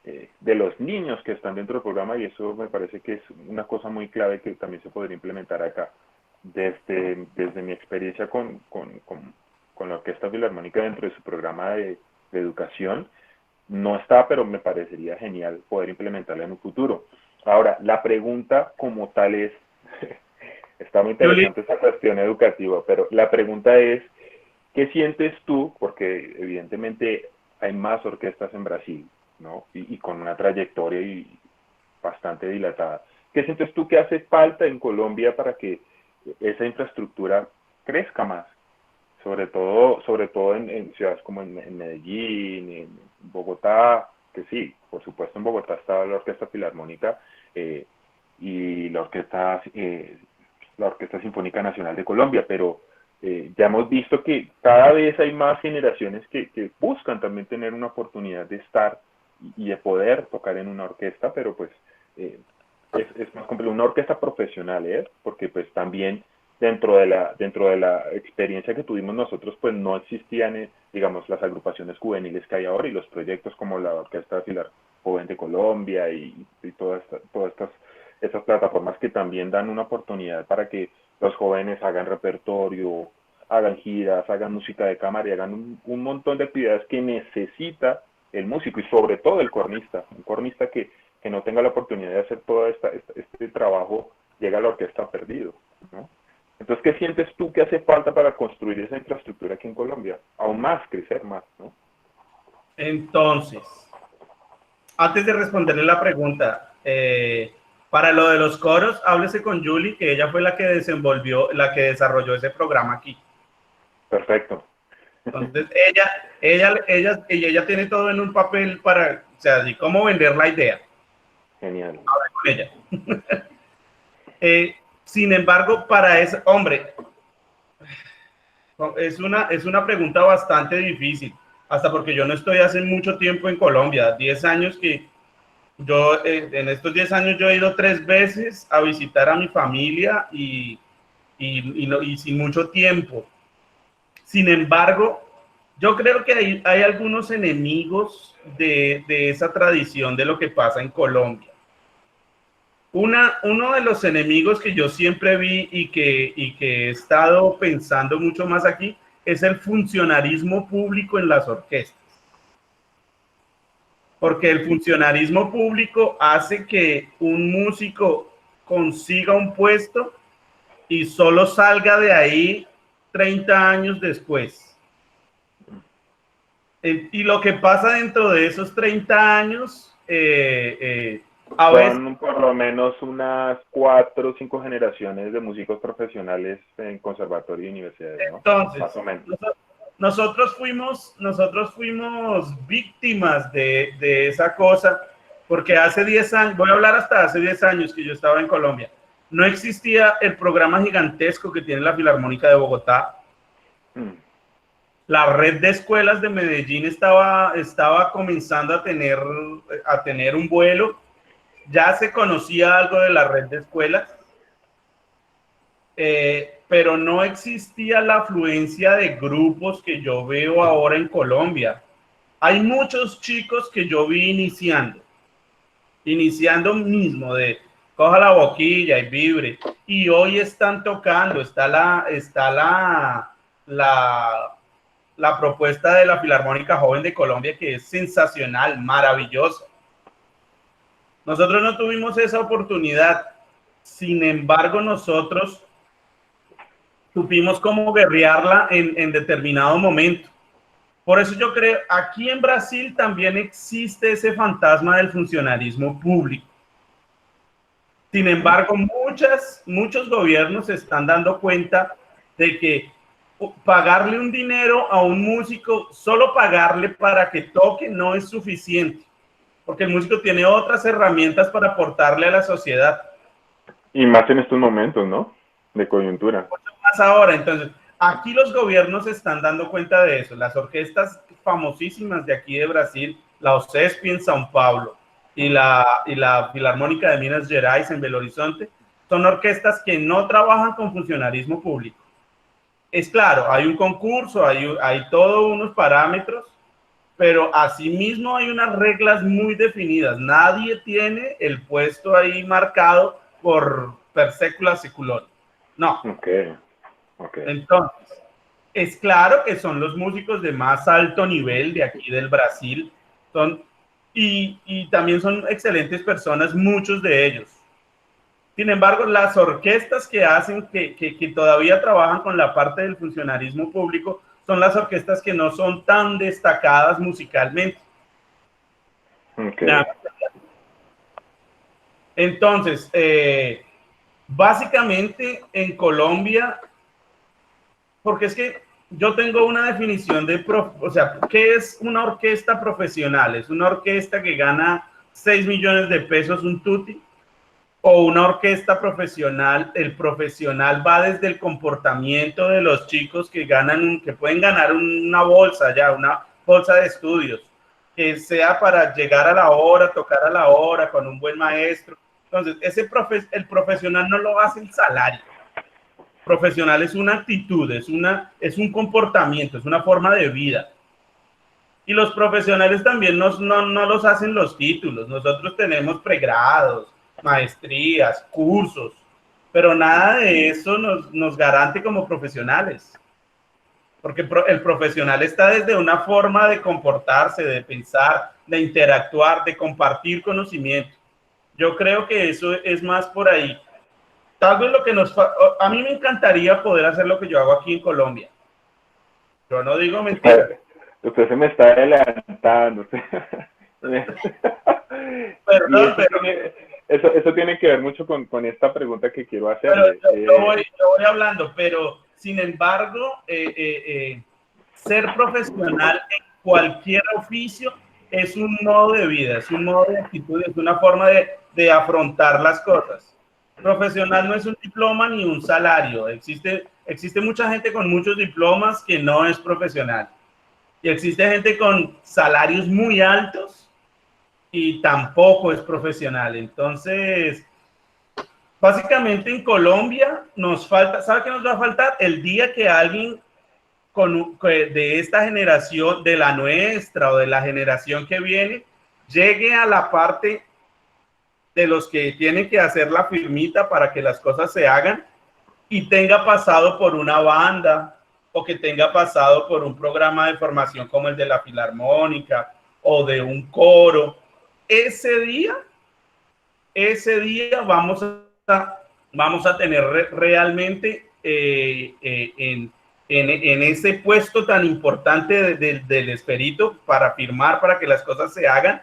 de los niños que están dentro del programa, y eso me parece que es una cosa muy clave que también se podría implementar acá. Desde mi experiencia con la Orquesta Filarmónica dentro de su programa de educación, no está, pero me parecería genial poder implementarla en un futuro. Ahora, la pregunta como tal es, está muy Juli, interesante esa cuestión educativa, pero la pregunta es, ¿qué sientes tú? Porque evidentemente hay más orquestas en Brasil, ¿no? Y con una trayectoria y bastante dilatada. ¿Qué sientes tú que hace falta en Colombia para que esa infraestructura crezca más? Sobre todo en ciudades como en Medellín, en Bogotá, que sí, por supuesto en Bogotá está la Orquesta Filarmónica, y la Orquesta Sinfónica Nacional de Colombia, pero ya hemos visto que cada vez hay más generaciones que buscan también tener una oportunidad de estar y de poder tocar en una orquesta, pero pues eh, es más complejo, una orquesta profesional, porque pues también dentro de la experiencia que tuvimos nosotros, pues no existían, digamos, las agrupaciones juveniles que hay ahora y los proyectos como la Orquesta Filar Joven de Colombia y todas estas plataformas que también dan una oportunidad para que los jóvenes hagan repertorio, hagan giras, hagan música de cámara y hagan un montón de actividades que necesita el músico y sobre todo el cornista, un cornista que no tenga la oportunidad de hacer todo este trabajo, llega a la orquesta perdido, ¿no? Entonces, ¿qué sientes tú que hace falta para construir esa infraestructura aquí en Colombia? Aún más, crecer más, ¿no? entonces, antes de responderle la pregunta, para lo de los coros, háblese con Julie, que ella fue la que desarrolló ese programa aquí. Perfecto. Entonces, ella tiene todo en un papel para, o sea, así cómo vender la idea. Genial. Habla con ella. Sin embargo, para ese hombre, es una pregunta bastante difícil, hasta porque yo no estoy hace mucho tiempo en Colombia, 10 años que yo, en estos 10 años yo he ido 3 veces a visitar a mi familia y sin mucho tiempo. Sin embargo, yo creo que hay algunos enemigos de esa tradición de lo que pasa en Colombia. Uno de los enemigos que yo siempre vi y que he estado pensando mucho más aquí es el funcionarismo público en las orquestas. Porque el funcionarismo público hace que un músico consiga un puesto y solo salga de ahí 30 años después. Y lo que pasa dentro de esos 30 años A veces, Son por lo menos unas 4 o 5 generaciones de músicos profesionales en conservatorio y universidades, ¿no? Más entonces, o menos. nosotros fuimos víctimas de esa cosa, porque hace 10 años, voy a hablar hasta hace 10 años que yo estaba en Colombia, no existía el programa gigantesco que tiene la Filarmónica de Bogotá. La red de escuelas de Medellín estaba comenzando a tener un vuelo. Ya se conocía algo de la red de escuelas, pero no existía la afluencia de grupos que yo veo ahora en Colombia. Hay muchos chicos que yo vi iniciando mismo de coja la boquilla y vibre, y hoy están tocando, la propuesta de la Filarmónica Joven de Colombia, que es sensacional, maravillosa. Nosotros no tuvimos esa oportunidad, sin embargo nosotros supimos cómo guerrearla en determinado momento. Por eso yo creo, aquí en Brasil también existe ese fantasma del funcionarismo público. Sin embargo, muchos gobiernos se están dando cuenta de que pagarle un dinero a un músico, solo pagarle para que toque, no es suficiente, porque el músico tiene otras herramientas para aportarle a la sociedad. Y más en estos momentos, ¿no? De coyuntura. Mucho más ahora. Entonces, aquí los gobiernos se están dando cuenta de eso. Las orquestas famosísimas de aquí de Brasil, la OCESP en São Paulo y la Filarmónica de Minas Gerais en Belo Horizonte, son orquestas que no trabajan con funcionarismo público. Es claro, hay un concurso, hay todos unos parámetros, pero asimismo hay unas reglas muy definidas. Nadie tiene el puesto ahí marcado por per secula seculorum. No. Okay. Entonces, es claro que son los músicos de más alto nivel de aquí del Brasil, y también son excelentes personas, muchos de ellos. Sin embargo, las orquestas que hacen, que todavía trabajan con la parte del funcionarismo público, son las orquestas que no son tan destacadas musicalmente. Okay. Entonces, básicamente en Colombia, porque es que yo tengo una definición o sea, ¿qué es una orquesta profesional? ¿Es una orquesta que gana 6 millones de pesos un tutti? ¿O una orquesta profesional? El profesional va desde el comportamiento de los chicos que pueden ganar una bolsa ya, una bolsa de estudios, que sea para llegar a la hora, tocar a la hora, con un buen maestro. Entonces, el profesional no lo hace el salario. Profesional es una actitud, es un comportamiento, es una forma de vida. Y los profesionales también no los hacen los títulos. Nosotros tenemos pregrados, maestrías, cursos, pero nada de eso nos garante como profesionales. Porque el profesional está desde una forma de comportarse, de pensar, de interactuar, de compartir conocimiento. Yo creo que eso es más por ahí. Tal vez a mí me encantaría poder hacer lo que yo hago aquí en Colombia. Yo no digo mentiras. Usted se me está adelantando. Eso tiene que ver mucho con esta pregunta que quiero hacerle. Yo voy hablando, pero sin embargo, ser profesional en cualquier oficio es un modo de vida, es un modo de actitud, es una forma de afrontar las cosas. Profesional no es un diploma ni un salario. Existe mucha gente con muchos diplomas que no es profesional. Y existe gente con salarios muy altos y tampoco es profesional. Entonces, básicamente en Colombia nos falta, ¿sabe qué nos va a faltar? El día que alguien de esta generación, de la nuestra o de la generación que viene, llegue a la parte de los que tienen que hacer la firmita para que las cosas se hagan y tenga pasado por una banda o que tenga pasado por un programa de formación como el de la Filarmónica o de un coro. Ese día vamos a tener realmente en ese puesto tan importante del esperito para firmar, para que las cosas se hagan,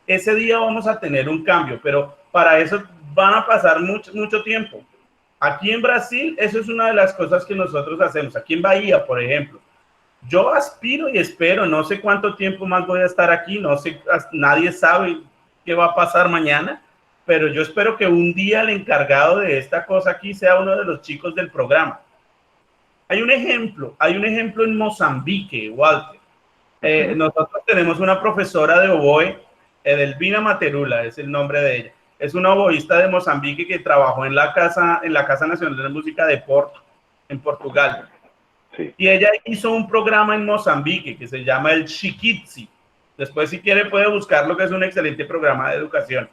ese día vamos a tener un cambio, pero para eso van a pasar mucho tiempo. Aquí en Brasil, eso es una de las cosas que nosotros hacemos. Aquí en Bahía, por ejemplo, yo aspiro y espero, no sé cuánto tiempo más voy a estar aquí, no sé, nadie sabe qué va a pasar mañana, pero yo espero que un día el encargado de esta cosa aquí sea uno de los chicos del programa. Hay un ejemplo en Mozambique, Walter. Nosotros tenemos una profesora de oboe, Edelvina Materula, es el nombre de ella. Es una oboísta de Mozambique que trabajó en la Casa Nacional de Música de Porto, en Portugal. Sí. Y ella hizo un programa en Mozambique que se llama el Chiquitzi. Después, si quiere, puede buscarlo, que es un excelente programa de educación.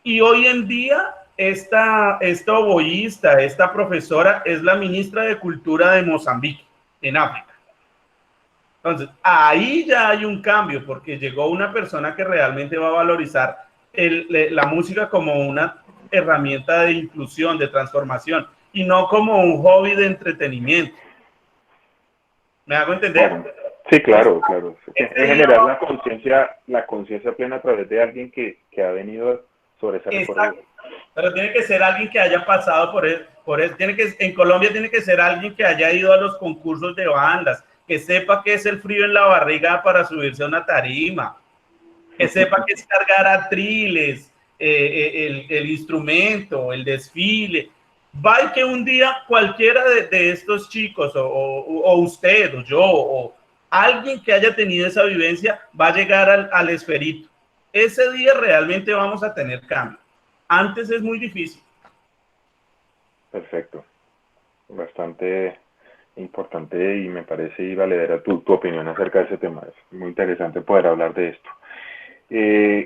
Y hoy en día, esta oboísta, esta profesora, es la ministra de Cultura de Mozambique, en África. Entonces, ahí ya hay un cambio, porque llegó una persona que realmente va a valorizar la música como una herramienta de inclusión, de transformación, y no como un hobby de entretenimiento. ¿Me hago entender? Sí, claro, claro. En generar la conciencia plena a través de alguien que ha venido sobre ese recorrido. Pero tiene que ser alguien que haya pasado por eso. En Colombia tiene que ser alguien que haya ido a los concursos de bandas, que sepa qué es el frío en la barriga para subirse a una tarima, que sepa qué es cargar atriles, el instrumento, el desfile. Va y que un día cualquiera de estos chicos, o usted, o yo, o alguien que haya tenido esa vivencia, va a llegar al esferito. Ese día realmente vamos a tener cambio. Antes es muy difícil. Perfecto. Bastante importante y me parece y valedera tu opinión acerca de ese tema. Es muy interesante poder hablar de esto.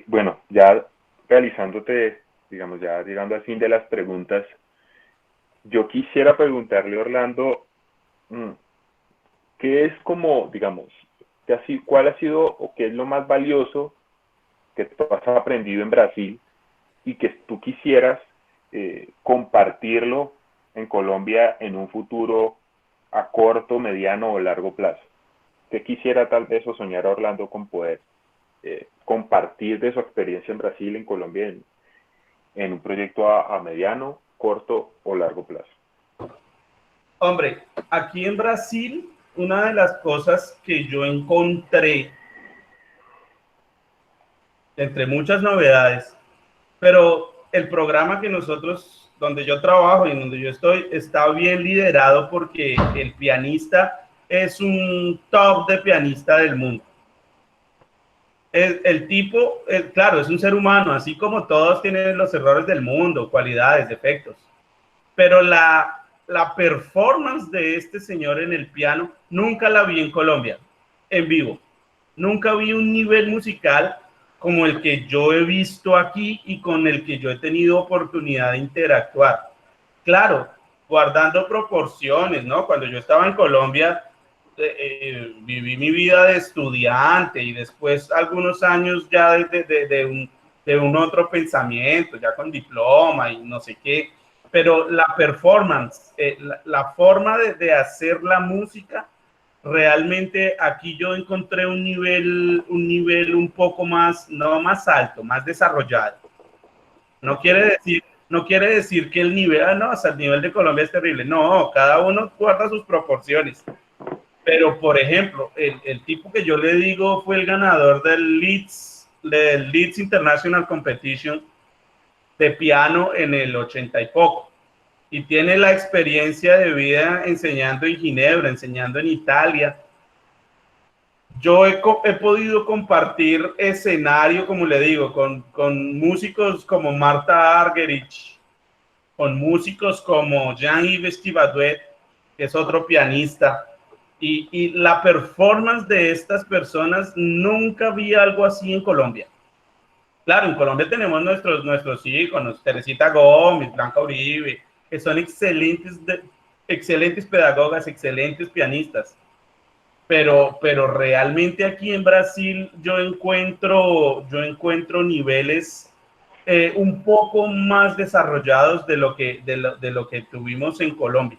Bueno, ya realizándote, digamos, ya llegando al fin de las preguntas, yo quisiera preguntarle a Orlando, ¿qué es como, digamos, cuál ha sido o qué es lo más valioso que tú has aprendido en Brasil y que tú quisieras compartirlo en Colombia en un futuro a corto, mediano o largo plazo? ¿Qué quisiera tal vez o soñar a Orlando con poder compartir de su experiencia en Brasil, en Colombia, en un proyecto a mediano, corto o largo plazo? Hombre, aquí en Brasil, una de las cosas que yo encontré, entre muchas novedades, pero el programa que nosotros, donde yo trabajo y donde yo estoy, está bien liderado porque el pianista es un top de pianista del mundo. El tipo, claro, es un ser humano, así como todos tienen los errores del mundo, cualidades, defectos, pero la performance de este señor en el piano nunca la vi en Colombia, en vivo. Nunca vi un nivel musical como el que yo he visto aquí y con el que yo he tenido oportunidad de interactuar. Claro, guardando proporciones, ¿no? Cuando yo estaba en Colombia, viví mi vida de estudiante y después algunos años ya de un otro pensamiento, ya con diploma y no sé qué, pero la performance, la forma de hacer la música, realmente aquí yo encontré un nivel un poco más, no más alto, más desarrollado. No quiere decir que el nivel, no, o sea, el nivel de Colombia es terrible. No, cada uno guarda sus proporciones. Pero, por ejemplo, el tipo que yo le digo fue el ganador del Leeds International Competition de piano en el 80 y poco. Y tiene la experiencia de vida enseñando en Ginebra, enseñando en Italia. Yo he podido compartir escenario, como le digo, con músicos como Marta Argerich, con músicos como Jean-Yves Tivadouet, que es otro pianista, y la performance de estas personas, nunca vi algo así en Colombia. Claro, en Colombia tenemos nuestros íconos, Teresita Gómez, Blanca Uribe, que son excelentes pedagogas, excelentes pianistas. Pero realmente aquí en Brasil yo encuentro niveles un poco más desarrollados de lo que tuvimos en Colombia.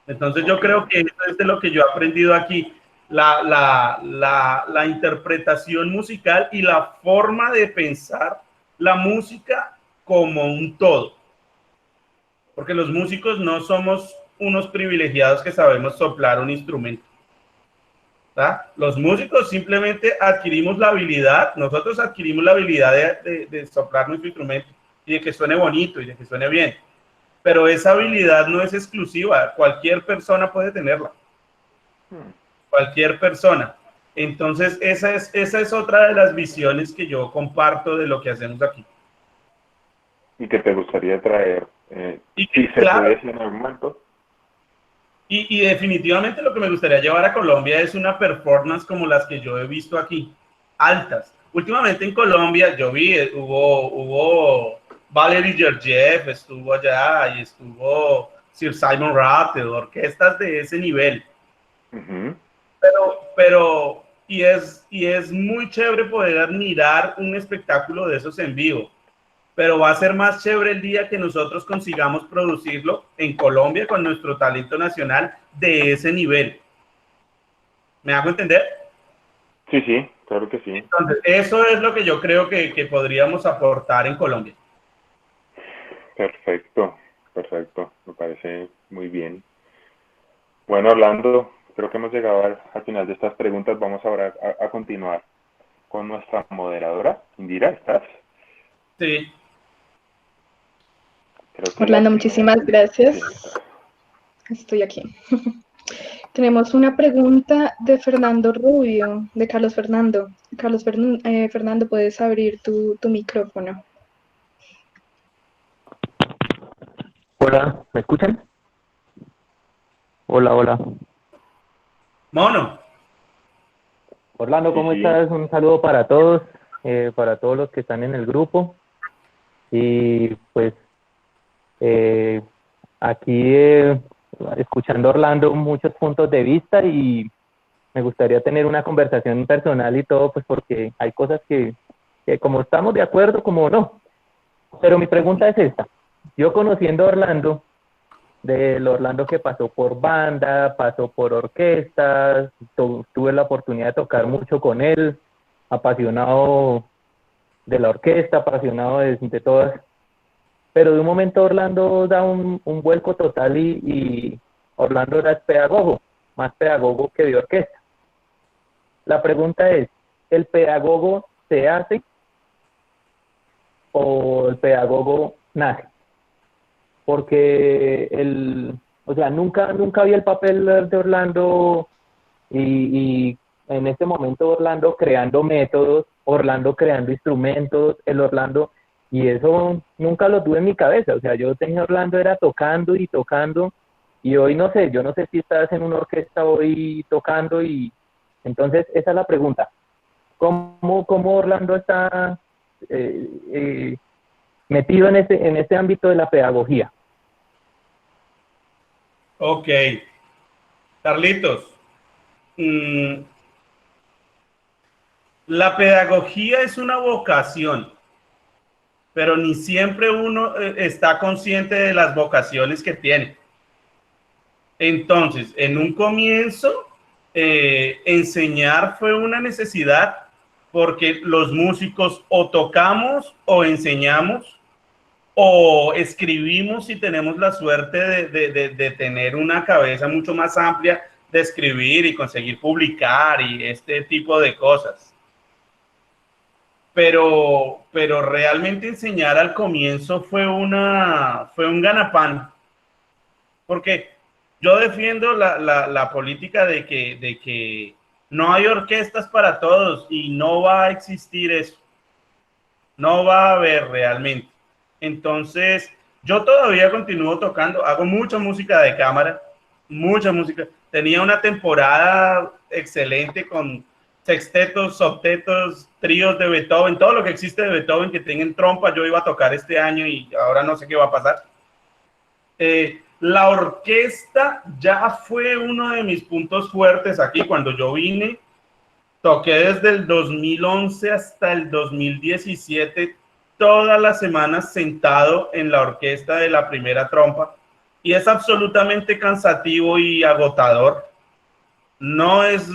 Entonces yo creo que eso es de lo que yo he aprendido aquí. la interpretación musical y la forma de pensar la música como un todo. Porque los músicos no somos unos privilegiados que sabemos soplar un instrumento. ¿Verdad? Los músicos simplemente adquirimos la habilidad, nosotros adquirimos la habilidad de soplar nuestro instrumento y de que suene bonito y de que suene bien. Pero esa habilidad no es exclusiva, cualquier persona puede tenerla. Cualquier persona. Entonces, esa es otra de las visiones que yo comparto de lo que hacemos aquí. ¿Y que te gustaría traer? Y si se claro, pudiese en algún momento. y definitivamente lo que me gustaría llevar a Colombia es una performance como las que yo he visto aquí, altas. Últimamente en Colombia yo vi, hubo Valery Gergiev, estuvo allá y estuvo Sir Simon Rattle, orquestas de ese nivel. Y es muy chévere poder admirar un espectáculo de esos en vivo. Pero va a ser más chévere el día que nosotros consigamos producirlo en Colombia con nuestro talento nacional de ese nivel. ¿Me hago entender? Sí, sí, claro que sí. Entonces, eso es lo que yo creo que podríamos aportar en Colombia. Perfecto, perfecto, me parece muy bien. Bueno, Orlando, creo que hemos llegado al final de estas preguntas. Vamos ahora a continuar con nuestra moderadora. Indira, ¿estás? Sí. Orlando, muchísimas gracias. Estoy aquí. Tenemos una pregunta de Fernando Rubio, de Carlos Fernando. Fernando, puedes abrir tu micrófono. Hola, ¿me escuchan? Hola, hola. Mono. Orlando, ¿cómo estás? Un saludo para todos los que están en el grupo. Y pues aquí escuchando a Orlando muchos puntos de vista y me gustaría tener una conversación personal y todo, pues porque hay cosas que como estamos de acuerdo, como no. Pero mi pregunta es esta. Yo conociendo a Orlando, del Orlando que pasó por banda, pasó por orquestas, tuve la oportunidad de tocar mucho con él, apasionado de la orquesta, apasionado de todas, pero de un momento Orlando da un vuelco total y Orlando era pedagogo, más pedagogo que de orquesta. La pregunta es, ¿el pedagogo se hace o el pedagogo nace? Porque nunca vi el papel de Orlando y en este momento Orlando creando métodos, Orlando creando instrumentos, y eso nunca lo tuve en mi cabeza. O sea, yo tenía Orlando era tocando y tocando, y hoy no sé, yo no sé si estás en una orquesta hoy tocando, y entonces esa es la pregunta. ¿Cómo Orlando está metido en este ámbito de la pedagogía? Ok. Carlitos. La pedagogía es una vocación, pero ni siempre uno está consciente de las vocaciones que tiene. Entonces, en un comienzo, enseñar fue una necesidad porque los músicos o tocamos o enseñamos o escribimos si tenemos la suerte de tener una cabeza mucho más amplia de escribir y conseguir publicar y este tipo de cosas. Pero realmente enseñar al comienzo fue un ganapán, porque yo defiendo la política de que no hay orquestas para todos y no va a existir eso, no va a haber realmente. Entonces, yo todavía continúo tocando, hago mucha música de cámara, mucha música. Tenía una temporada excelente con sextetos, octetos, tríos de Beethoven, todo lo que existe de Beethoven que tengan trompa, yo iba a tocar este año y ahora no sé qué va a pasar. La orquesta ya fue uno de mis puntos fuertes aquí. Cuando yo vine, toqué desde el 2011 hasta el 2017 todas las semanas sentado en la orquesta de la primera trompa y es absolutamente cansativo y agotador. No es,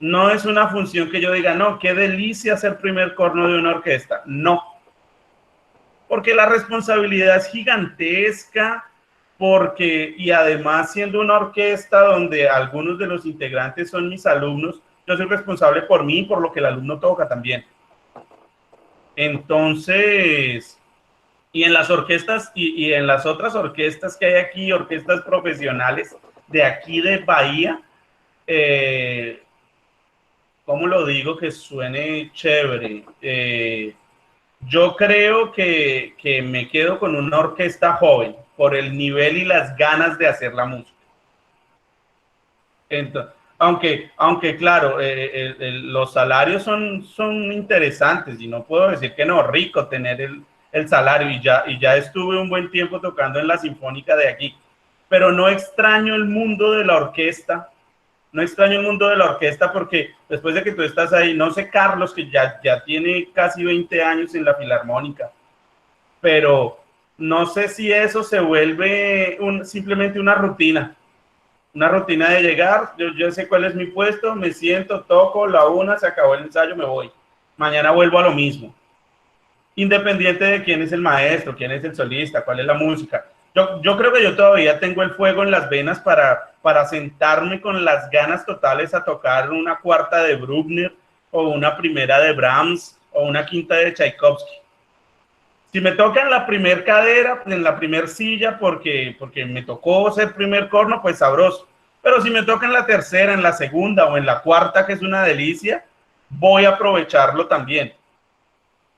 no es una función que yo diga, no, qué delicia ser primer corno de una orquesta. No, porque la responsabilidad es gigantesca, porque, y además siendo una orquesta donde algunos de los integrantes son mis alumnos, yo soy responsable por mí y por lo que el alumno toca también. Entonces, y en las orquestas y en las otras orquestas que hay aquí, orquestas profesionales de aquí de Bahía, ¿cómo lo digo que suene chévere? Yo creo que me quedo con una orquesta joven por el nivel y las ganas de hacer la música. Entonces, aunque claro, los salarios son interesantes y no puedo decir que no, rico tener el salario y ya estuve un buen tiempo tocando en la Sinfónica de aquí, pero no extraño el mundo de la orquesta. No extraño el mundo de la orquesta porque después de que tú estás ahí, no sé Carlos, que ya tiene casi 20 años en la Filarmónica, pero no sé si eso se vuelve simplemente una rutina de llegar, yo sé cuál es mi puesto, me siento, toco, la una, se acabó el ensayo, me voy. Mañana vuelvo a lo mismo. Independiente de quién es el maestro, quién es el solista, cuál es la música. Yo creo que yo todavía tengo el fuego en las venas para sentarme con las ganas totales a tocar una cuarta de Bruckner o una primera de Brahms o una quinta de Tchaikovsky. Si me toca en la primer cadera, en la primer silla, porque me tocó ser primer corno, pues sabroso. Pero si me toca en la tercera, en la segunda o en la cuarta, que es una delicia, voy a aprovecharlo también.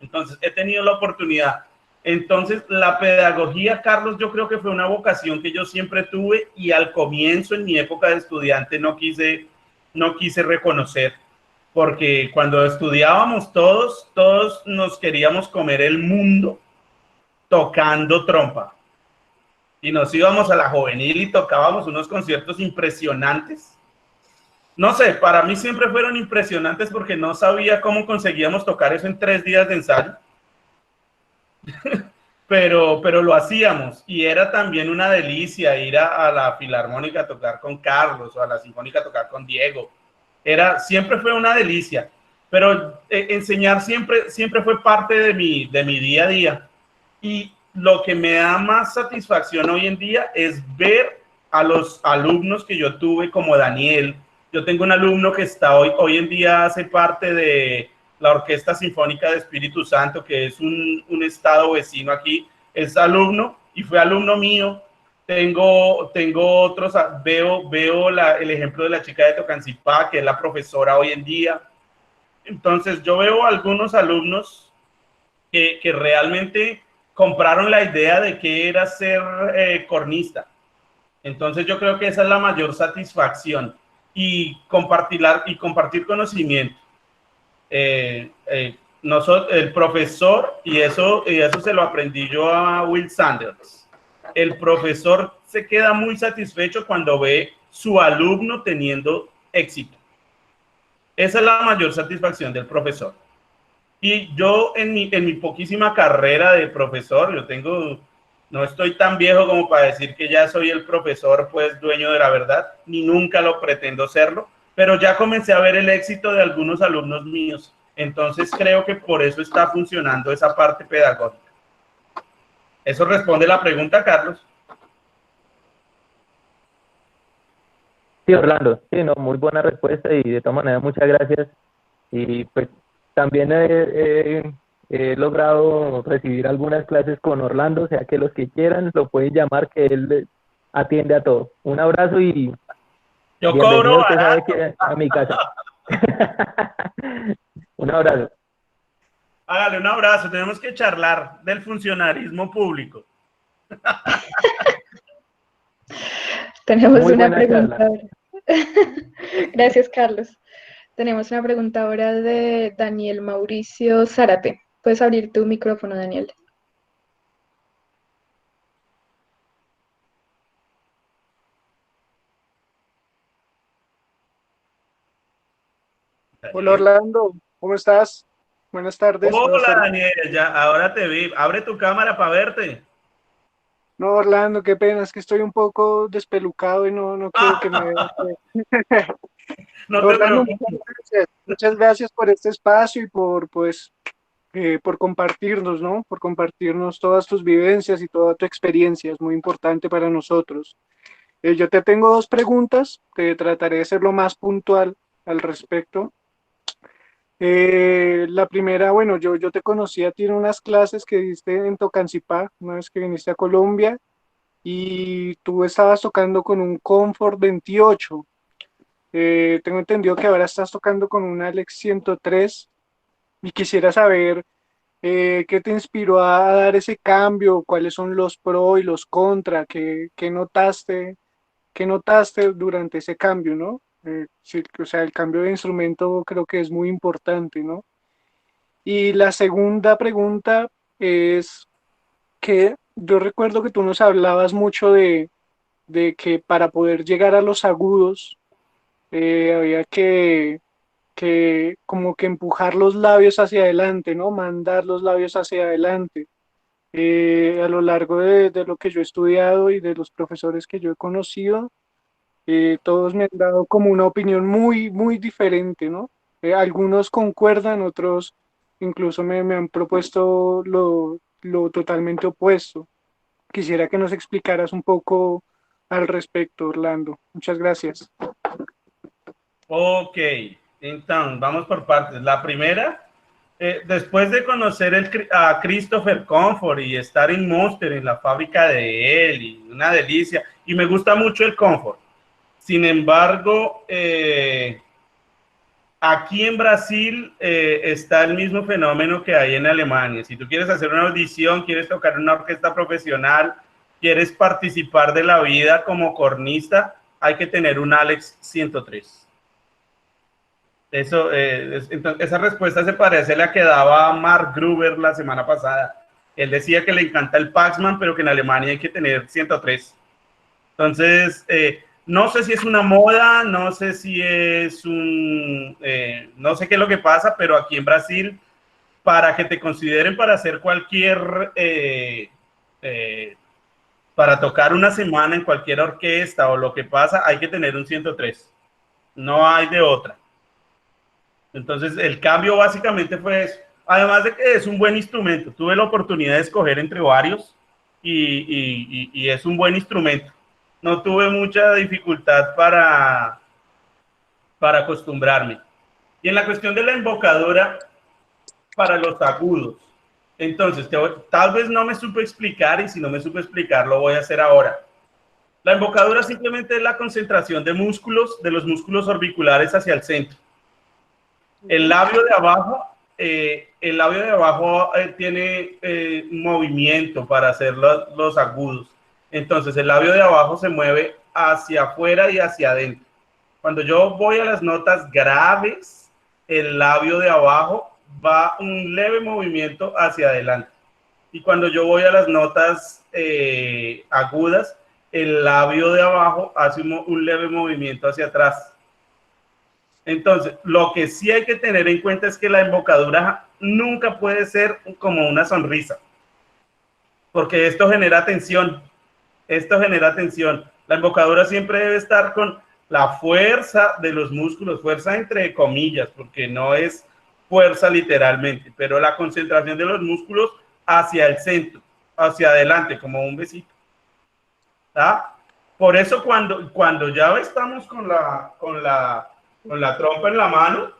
Entonces, he tenido la oportunidad. Entonces, la pedagogía, Carlos, yo creo que fue una vocación que yo siempre tuve y al comienzo, en mi época de estudiante, no quise reconocer, porque cuando estudiábamos todos nos queríamos comer el mundo tocando trompa. Y nos íbamos a la juvenil y tocábamos unos conciertos impresionantes. No sé, para mí siempre fueron impresionantes porque no sabía cómo conseguíamos tocar eso en 3 días de ensayo. pero lo hacíamos y era también una delicia ir a la Filarmónica a tocar con Carlos o a la Sinfónica a tocar con Diego. Siempre fue una delicia, pero enseñar siempre fue parte de mi día a día. Y lo que me da más satisfacción hoy en día es ver a los alumnos que yo tuve como Daniel. Yo tengo un alumno que está hoy en día hace parte de la Orquesta Sinfónica de Espíritu Santo, que es un estado vecino aquí, es alumno y fue alumno mío. Tengo otros, veo el ejemplo de la chica de Tocancipá, que es la profesora hoy en día. Entonces yo veo algunos alumnos que realmente compraron la idea de que era ser cornista. Entonces yo creo que esa es la mayor satisfacción y compartir conocimiento. El profesor, y eso se lo aprendí yo a Will Sanders, el profesor se queda muy satisfecho cuando ve su alumno teniendo éxito. Esa es la mayor satisfacción del profesor. Y yo en mi poquísima carrera de profesor, no estoy tan viejo como para decir que ya soy el profesor pues dueño de la verdad, ni nunca lo pretendo serlo, pero ya comencé a ver el éxito de algunos alumnos míos. Entonces creo que por eso está funcionando esa parte pedagógica. ¿Eso responde la pregunta, Carlos? Sí, Orlando, sí, no, muy buena respuesta y de todas maneras muchas gracias. Y pues también he logrado recibir algunas clases con Orlando, o sea que los que quieran lo pueden llamar, que él atiende a todo. Un abrazo y yo bienvenido, cobro usted sabe barato. que a mi casa. Un abrazo. Hágale un abrazo, tenemos que charlar del funcionarismo público. Tenemos Muy una buena pregunta charla. ahora. Gracias, Carlos. Tenemos una pregunta ahora de Daniel Mauricio Zárate. Puedes abrir tu micrófono, Daniel. Hola Orlando, ¿cómo estás? Buenas tardes. Hola, Daniel, ya ahora te vi. Abre tu cámara para verte. No, Orlando, qué pena, es que estoy un poco despelucado y no quiero que me veas. No te Orlando, preocupes. muchas gracias por este espacio y por compartirnos, ¿no? Por compartirnos todas tus vivencias y toda tu experiencia. Es muy importante para nosotros. Yo te tengo dos preguntas, te trataré de ser lo más puntual al respecto. La primera, bueno, yo te conocí a ti en unas clases que diste en Tocancipá, una vez que viniste a Colombia, y tú estabas tocando con un Comfort 28. Tengo entendido que ahora estás tocando con un Alex 103 y quisiera saber qué te inspiró a dar ese cambio, cuáles son los pros y los contra, qué notaste durante ese cambio, ¿no? Sí, o sea, el cambio de instrumento creo que es muy importante, ¿no? Y la segunda pregunta es que yo recuerdo que tú nos hablabas mucho de que para poder llegar a los agudos había que como que empujar los labios hacia adelante, ¿no? Mandar los labios hacia adelante. A lo largo de lo que yo he estudiado y de los profesores que yo he conocido, todos me han dado como una opinión muy, muy diferente, ¿no? Algunos concuerdan, otros incluso me han propuesto lo totalmente opuesto. Quisiera que nos explicaras un poco al respecto, Orlando. Muchas gracias. Ok, entonces vamos por partes. La primera, después de conocer a Christopher Comfort y estar en Monster, en la fábrica de él, y una delicia, y me gusta mucho el Comfort. Sin embargo, aquí en Brasil está el mismo fenómeno que hay en Alemania. Si tú quieres hacer una audición, quieres tocar en una orquesta profesional, quieres participar de la vida como cornista, hay que tener un Alex 103. Eso, entonces, esa respuesta se parece a la que daba Mark Gruber la semana pasada. Él decía que le encanta el Paxman, pero que en Alemania hay que tener 103. Entonces, no sé si es una moda, no sé si es no sé qué es lo que pasa, pero aquí en Brasil, para que te consideren para hacer cualquier, para tocar una semana en cualquier orquesta o lo que pasa, hay que tener un 103. No hay de otra. Entonces, el cambio básicamente fue eso. Además de que es un buen instrumento. Tuve la oportunidad de escoger entre varios y es un buen instrumento. No tuve mucha dificultad para acostumbrarme. Y en la cuestión de la embocadura para los agudos. Entonces, tal vez no me supe explicar y si no me supe explicar, lo voy a hacer ahora. La embocadura simplemente es la concentración de músculos, de los músculos orbiculares hacia el centro. El labio de abajo tiene movimiento para hacer los agudos. Entonces, el labio de abajo se mueve hacia afuera y hacia adentro. Cuando yo voy a las notas graves, el labio de abajo va un leve movimiento hacia adelante. Y cuando yo voy a las notas agudas, el labio de abajo hace un leve movimiento hacia atrás. Entonces, lo que sí hay que tener en cuenta es que la embocadura nunca puede ser como una sonrisa, porque esto genera tensión. Esto genera tensión. La embocadura siempre debe estar con la fuerza de los músculos, fuerza entre comillas, porque no es fuerza literalmente, pero la concentración de los músculos hacia el centro, hacia adelante, como un besito. ¿Tá? Por eso cuando ya estamos con la trompa en la mano,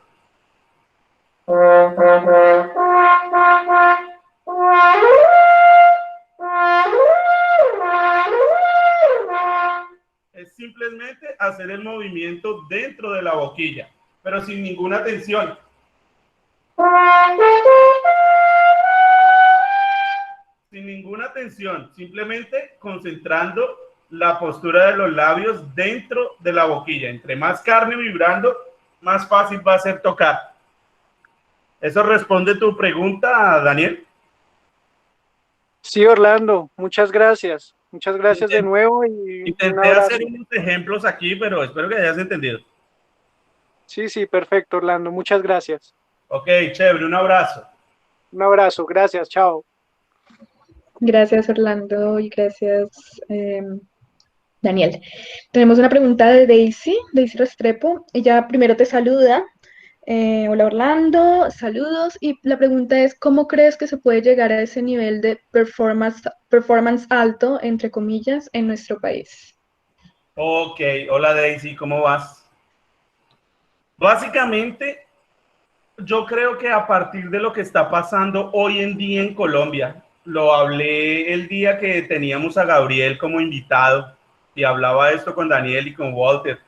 es simplemente hacer el movimiento dentro de la boquilla, pero sin ninguna tensión. Sin ninguna tensión, simplemente concentrando la postura de los labios dentro de la boquilla. Entre más carne vibrando, más fácil va a ser tocar. ¿Eso responde tu pregunta, Daniel? Sí, Orlando, muchas gracias. Muchas gracias de nuevo y un Intenté abrazo. hacer unos ejemplos aquí, pero espero que hayas entendido. Sí, sí, perfecto, Orlando. Muchas gracias. Ok, chévere, un abrazo. Un abrazo, gracias, chao. Gracias, Orlando, y gracias Daniel. Tenemos una pregunta de Daisy Restrepo. Ella primero te saluda. Hola Orlando, saludos. Y la pregunta es, ¿cómo crees que se puede llegar a ese nivel de performance alto, entre comillas, en nuestro país? Ok, hola Daisy, ¿cómo vas? Básicamente, yo creo que a partir de lo que está pasando hoy en día en Colombia, lo hablé el día que teníamos a Gabriel como invitado y hablaba esto con Daniel y con Walter,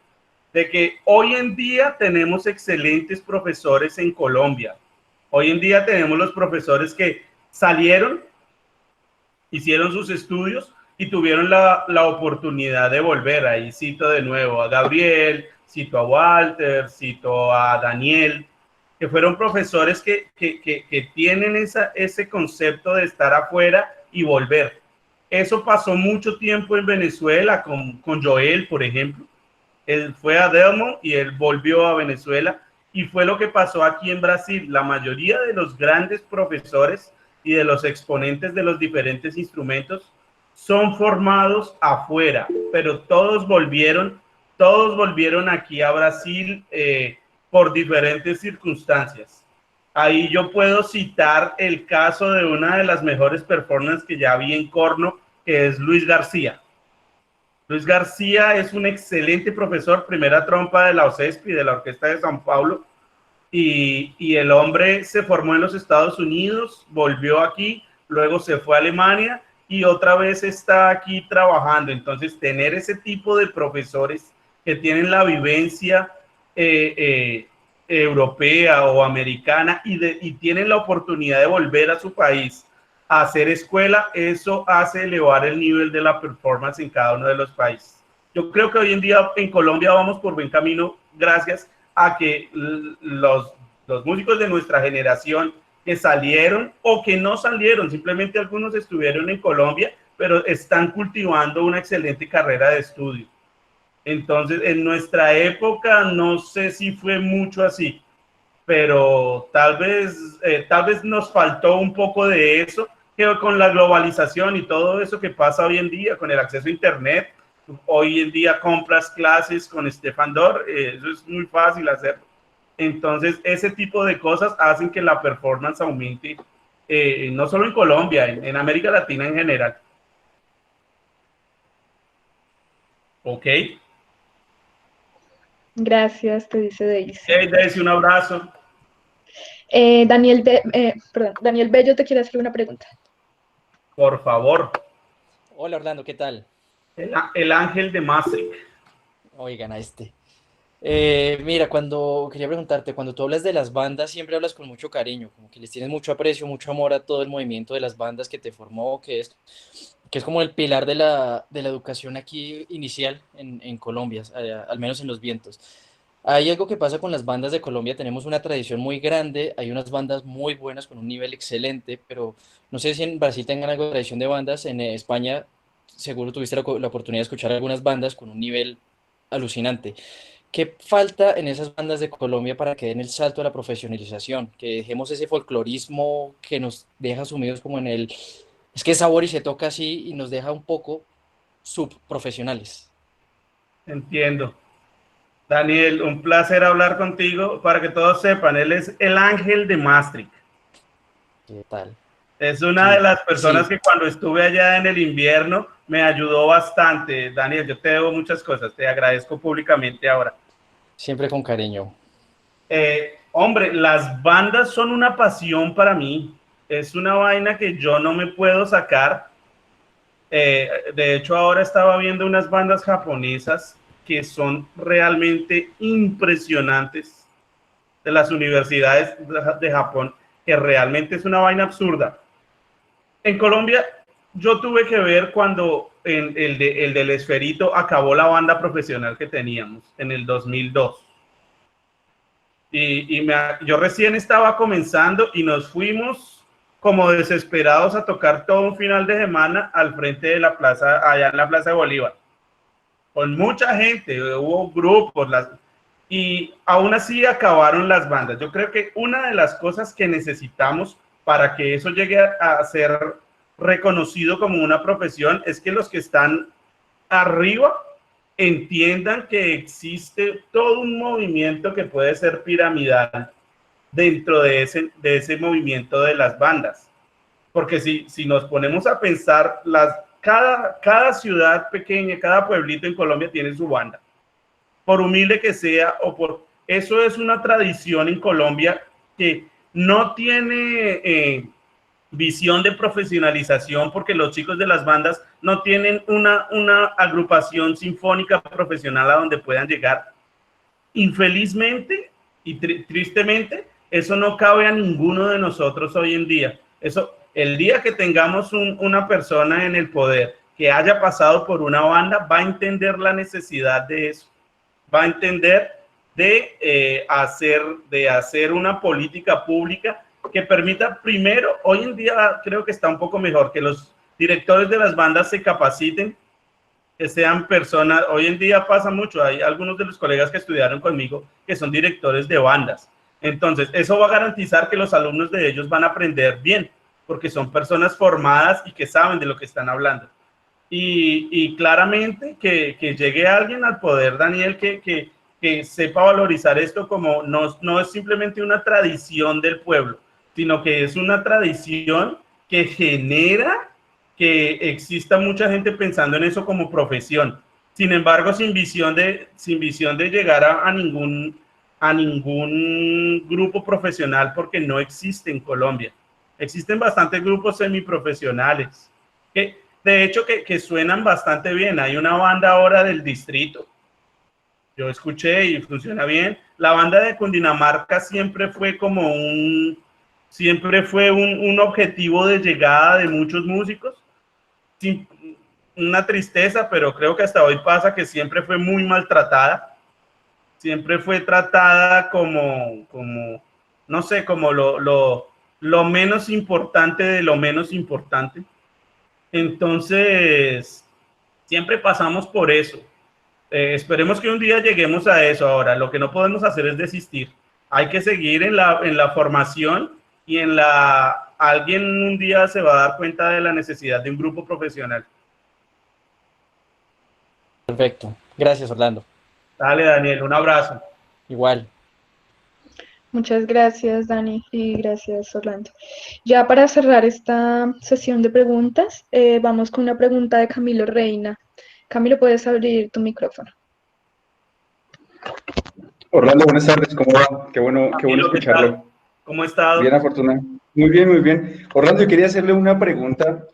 de que hoy en día tenemos excelentes profesores en Colombia. Hoy en día tenemos los profesores que salieron, hicieron sus estudios y tuvieron la oportunidad de volver. Ahí cito de nuevo a Gabriel, cito a Walter, cito a Daniel, que fueron profesores que tienen ese concepto de estar afuera y volver. Eso pasó mucho tiempo en Venezuela con Joel, por ejemplo. Él fue a Delmont y él volvió a Venezuela, y fue lo que pasó aquí en Brasil. La mayoría de los grandes profesores y de los exponentes de los diferentes instrumentos son formados afuera, pero todos volvieron aquí a Brasil por diferentes circunstancias. Ahí yo puedo citar el caso de una de las mejores performances que ya vi en corno, que es Luis García. Luis García es un excelente profesor, primera trompa de la OCESP y de la Orquesta de San Paulo, y el hombre se formó en los Estados Unidos, volvió aquí, luego se fue a Alemania y otra vez está aquí trabajando. Entonces, tener ese tipo de profesores que tienen la vivencia europea o americana y tienen la oportunidad de volver a su país a hacer escuela, eso hace elevar el nivel de la performance en cada uno de los países. Yo creo que hoy en día en Colombia vamos por buen camino gracias a que los músicos de nuestra generación que salieron o que no salieron, simplemente algunos estuvieron en Colombia, pero están cultivando una excelente carrera de estudio. Entonces, en nuestra época no sé si fue mucho así, pero tal vez nos faltó un poco de eso, que con la globalización y todo eso que pasa hoy en día, con el acceso a internet, hoy en día compras clases con Stefan Dor, eso es muy fácil hacerlo. Entonces, ese tipo de cosas hacen que la performance aumente, no solo en Colombia, en América Latina en general. Ok. Gracias, te dice Daisy. Hey, Daisy, un abrazo. Daniel Bello te quiere hacer una pregunta. Por favor. Hola Orlando, ¿qué tal? El ángel de Maastricht. Oigan a este. Mira, quería preguntarte, cuando tú hablas de las bandas, siempre hablas con mucho cariño, como que les tienes mucho aprecio, mucho amor a todo el movimiento de las bandas que te formó, que es como el pilar de la educación aquí inicial en Colombia, al menos en Los Vientos. Hay algo que pasa con las bandas de Colombia, tenemos una tradición muy grande, hay unas bandas muy buenas con un nivel excelente, pero no sé si en Brasil tengan algo de tradición de bandas, en España seguro tuviste la oportunidad de escuchar algunas bandas con un nivel alucinante. ¿Qué falta en esas bandas de Colombia para que den el salto a la profesionalización? Que dejemos ese folclorismo que nos deja sumidos como en el... Es que es sabor y se toca así y nos deja un poco subprofesionales. Entiendo. Daniel, un placer hablar contigo. Para que todos sepan, él es el ángel de Maastricht. ¿Qué tal? Es una de las personas que cuando estuve allá en el invierno me ayudó bastante. Daniel, yo te debo muchas cosas, te agradezco públicamente ahora. Siempre con cariño. Hombre, las bandas son una pasión para mí. Es una vaina que yo no me puedo sacar. De hecho, ahora estaba viendo unas bandas japonesas que son realmente impresionantes de las universidades de Japón, que realmente es una vaina absurda. En Colombia, yo tuve que ver cuando el del Esferito acabó la banda profesional que teníamos en el 2002. Yo recién estaba comenzando y nos fuimos como desesperados a tocar todo un final de semana al frente de la plaza, allá en la Plaza de Bolívar. Con mucha gente, hubo grupos, y aún así acabaron las bandas. Yo creo que una de las cosas que necesitamos para que eso llegue a ser reconocido como una profesión es que los que están arriba entiendan que existe todo un movimiento que puede ser piramidal dentro de ese movimiento de las bandas. Porque si nos ponemos a pensar, cada ciudad pequeña, cada pueblito en Colombia tiene su banda. Por humilde que sea, eso es una tradición en Colombia que no tiene visión de profesionalización, porque los chicos de las bandas no tienen una agrupación sinfónica profesional a donde puedan llegar. Infelizmente y tristemente, eso no cabe a ninguno de nosotros hoy en día. El día que tengamos una persona en el poder que haya pasado por una banda, va a entender la necesidad de eso, va a entender de hacer una política pública que permita, primero, hoy en día creo que está un poco mejor, que los directores de las bandas se capaciten, que sean personas. Hoy en día pasa mucho, hay algunos de los colegas que estudiaron conmigo que son directores de bandas. Entonces, eso va a garantizar que los alumnos de ellos van a aprender bien, porque son personas formadas y que saben de lo que están hablando. Y claramente que llegue alguien al poder, Daniel, que sepa valorizar esto como no es simplemente una tradición del pueblo, sino que es una tradición que genera que exista mucha gente pensando en eso como profesión. Sin embargo, sin visión de llegar a ningún grupo profesional, porque no existe en Colombia. Existen bastantes grupos semiprofesionales, que de hecho que suenan bastante bien. Hay una banda ahora del distrito, yo escuché y funciona bien. La banda de Cundinamarca siempre fue un objetivo de llegada de muchos músicos. Una tristeza, pero creo que hasta hoy pasa que siempre fue muy maltratada. Siempre fue tratada como no sé, como lo menos importante de lo menos importante. Entonces, siempre pasamos por eso. Esperemos que un día lleguemos a eso. Ahora, lo que no podemos hacer es desistir. Hay que seguir en la formación y alguien un día se va a dar cuenta de la necesidad de un grupo profesional. Perfecto. Gracias, Orlando. Dale, Daniel, un abrazo. Igual. Muchas gracias, Dani, y gracias, Orlando. Ya para cerrar esta sesión de preguntas, vamos con una pregunta de Camilo Reina. Camilo, puedes abrir tu micrófono. Orlando, buenas tardes, ¿cómo va? Qué bueno escucharlo. ¿Cómo ha estado? Bien, afortunado. Muy bien, muy bien. Orlando, yo quería hacerle una pregunta,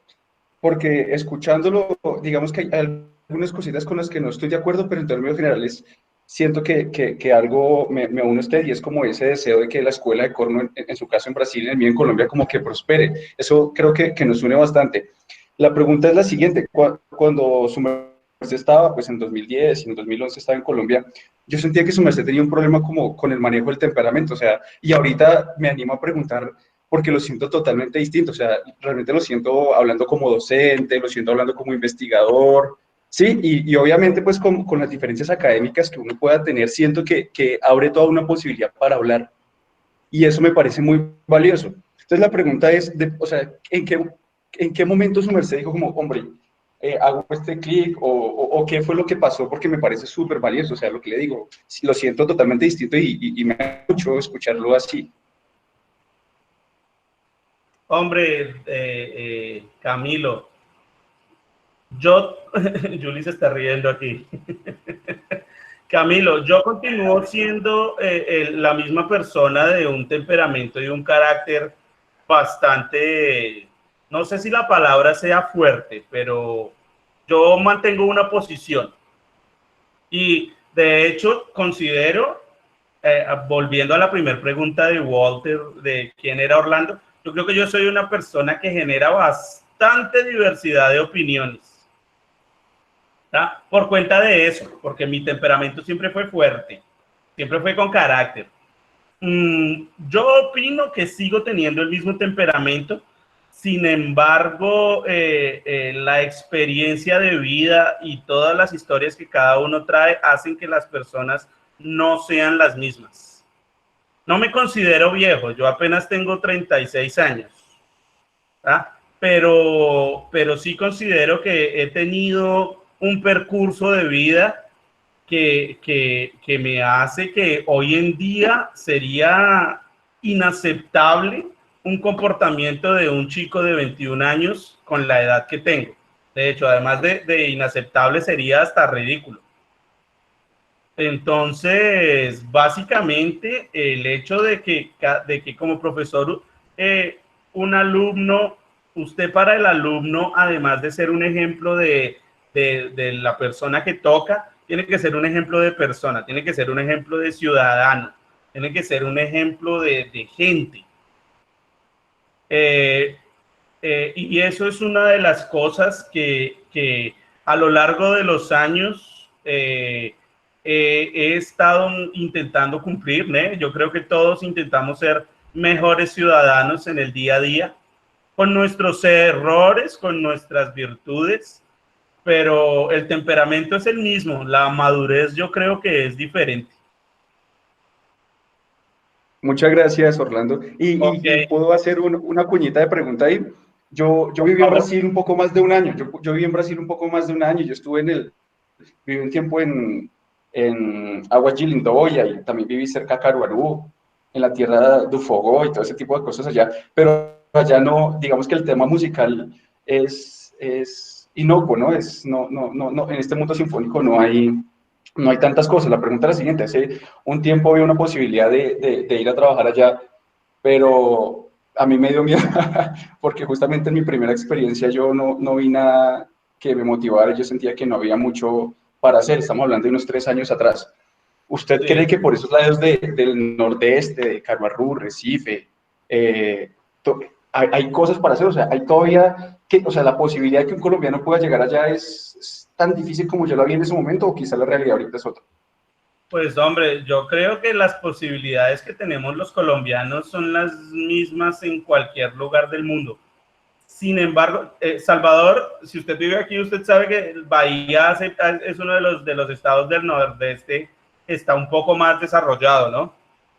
porque escuchándolo, digamos que hay algunas cositas con las que no estoy de acuerdo, pero en términos generales siento que algo me une a usted, y es como ese deseo de que la escuela de corno, en su caso en Brasil, en el mío en Colombia, como que prospere. Eso creo que nos une bastante. La pregunta es la siguiente: cuando su merced estaba, pues en 2010 y en 2011 estaba en Colombia, yo sentía que su merced tenía un problema como con el manejo del temperamento, o sea, y ahorita me animo a preguntar porque lo siento totalmente distinto, o sea, realmente lo siento hablando como docente, lo siento hablando como investigador, sí, y obviamente pues con las diferencias académicas que uno pueda tener, siento que abre toda una posibilidad para hablar, y eso me parece muy valioso. Entonces la pregunta es, o sea, ¿en qué momento su merced dijo como, hombre, hago este clic, o qué fue lo que pasó? Porque me parece súper valioso, o sea, lo que le digo, lo siento totalmente distinto y me da mucho escucharlo así. Hombre, Camilo, Juli se está riendo aquí. Camilo, yo continúo siendo la misma persona de un temperamento y un carácter bastante, no sé si la palabra sea fuerte, pero yo mantengo una posición. Y de hecho considero, volviendo a la primera pregunta de Walter, de quién era Orlando, yo creo que yo soy una persona que genera bastante diversidad de opiniones. ¿Tá? Por cuenta de eso, porque mi temperamento siempre fue fuerte, siempre fue con carácter. Yo opino que sigo teniendo el mismo temperamento, sin embargo, la experiencia de vida y todas las historias que cada uno trae hacen que las personas no sean las mismas. No me considero viejo, yo apenas tengo 36 años, ¿tá? Pero sí considero que he tenido un percurso de vida que me hace que hoy en día sería inaceptable un comportamiento de un chico de 21 años con la edad que tengo. De hecho, además de inaceptable, sería hasta ridículo. Entonces, básicamente, el hecho de que como profesor, un alumno, usted para el alumno, además de ser un ejemplo de la persona que toca, tiene que ser un ejemplo de persona, tiene que ser un ejemplo de ciudadano, tiene que ser un ejemplo de gente. Y eso es una de las cosas que a lo largo de los años he estado intentando cumplir, ¿no? Yo creo que todos intentamos ser mejores ciudadanos en el día a día, con nuestros errores, con nuestras virtudes, pero el temperamento es el mismo, la madurez yo creo que es diferente. Muchas gracias, Orlando. Okay. Y puedo hacer una cuñita de pregunta ahí. Yo viví en Brasil un poco más de un año. Yo viví en Brasil un poco más de un año. Yo estuve viví un tiempo en Águas de Lindóia y también viví cerca de Caruaru, en la tierra de Ufogó y todo ese tipo de cosas allá. Pero allá no, digamos que el tema musical es inocuo, ¿no? En este mundo sinfónico no hay tantas cosas. La pregunta es la siguiente: hace un tiempo había una posibilidad de ir a trabajar allá, pero a mí me dio miedo porque justamente en mi primera experiencia yo no vi nada que me motivara. Yo sentía que no había mucho para hacer. Estamos hablando de unos 3 años atrás. ¿Usted cree que por esos lados del nordeste, de Caruaru, Recife, hay cosas para hacer? O sea, hay todavía, o sea, la posibilidad de que un colombiano pueda llegar allá es tan difícil como yo la vi en ese momento, o quizá la realidad ahorita es otra? Pues hombre, yo creo que las posibilidades que tenemos los colombianos son las mismas en cualquier lugar del mundo. Sin embargo, Salvador, si usted vive aquí, usted sabe que Bahía es uno de los estados del nordeste, está un poco más desarrollado, ¿no?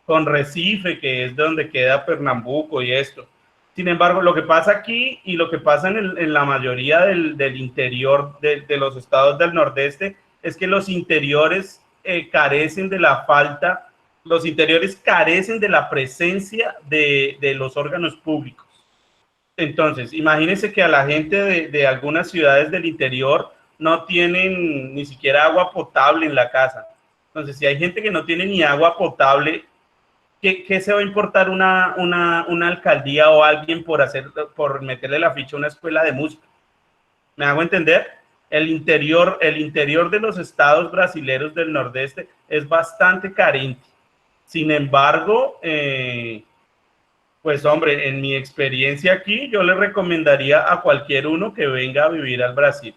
Con Recife, que es donde queda Pernambuco y esto. Sin embargo, lo que pasa aquí y lo que pasa en la mayoría del interior de los estados del nordeste es que los interiores carecen de la falta, los interiores carecen de la presencia de los órganos públicos. Entonces, imagínense que a la gente de algunas ciudades del interior no tienen ni siquiera agua potable en la casa. Entonces, si hay gente que no tiene ni agua potable, ¿qué se va a importar una alcaldía o alguien por meterle la ficha a una escuela de música? ¿Me hago entender? El interior de los estados brasileños del nordeste es bastante carente. Sin embargo, pues hombre, en mi experiencia aquí, yo le recomendaría a cualquier uno que venga a vivir al Brasil.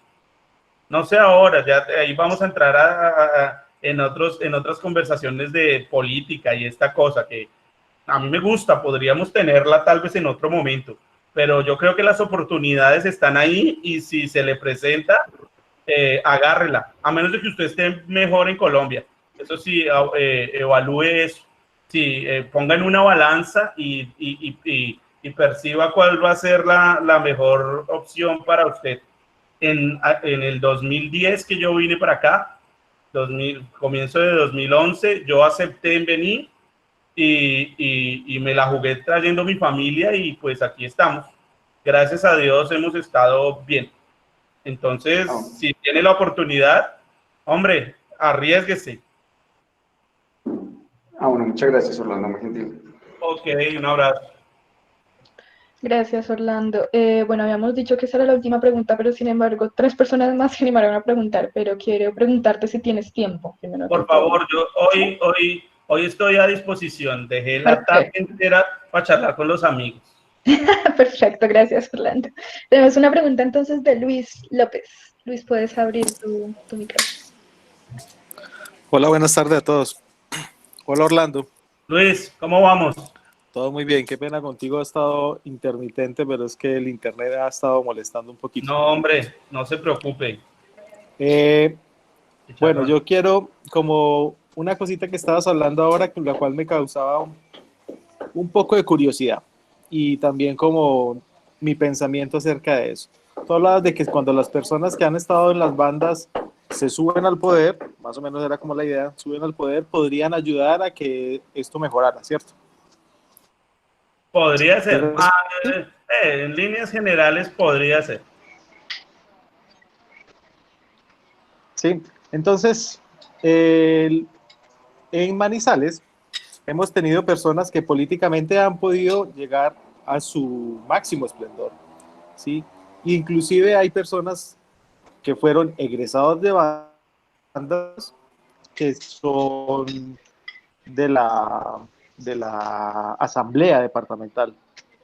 No sé ahora, ya ahí vamos a entrar en otras conversaciones de política y esta cosa que a mí me gusta, podríamos tenerla tal vez en otro momento, pero yo creo que las oportunidades están ahí y si se le presenta, agárrela, a menos de que usted esté mejor en Colombia. Eso sí, evalúe eso. Sí, ponga en una balanza y perciba cuál va a ser la mejor opción para usted. En el 2010 que yo vine para acá, comienzo de 2011, yo acepté en venir y me la jugué trayendo mi familia y pues aquí estamos. Gracias a Dios hemos estado bien. Entonces, si tiene la oportunidad, hombre, arriésguese. Bueno, muchas gracias, Orlando, muy gentil. Ok, un abrazo. Gracias, Orlando. Bueno, habíamos dicho que esa era la última pregunta, pero sin embargo, 3 personas más se animaron a preguntar, pero quiero preguntarte si tienes tiempo. Por favor, yo hoy estoy a disposición. Dejé la tarde entera para charlar con los amigos. Perfecto, gracias, Orlando. Tenemos una pregunta entonces de Luis López. Luis, puedes abrir tu micrófono. Hola, buenas tardes a todos. Hola, Orlando. Luis, ¿cómo vamos? Todo muy bien, qué pena contigo, ha estado intermitente, pero es que el internet ha estado molestando un poquito. No, hombre, no se preocupe. Bueno, yo quiero, como una cosita que estabas hablando ahora, con la cual me causaba un poco de curiosidad y también como mi pensamiento acerca de eso. tú hablabas de que cuando las personas que han estado en las bandas se suben al poder, más o menos era como la idea, suben al poder, podrían ayudar a que esto mejorara, ¿cierto? Podría ser. Entonces, En líneas generales podría ser. sí, entonces, en Manizales hemos tenido personas que políticamente han podido llegar a su máximo esplendor, ¿sí? Inclusive hay personas que fueron egresados de bandas que son de la asamblea departamental,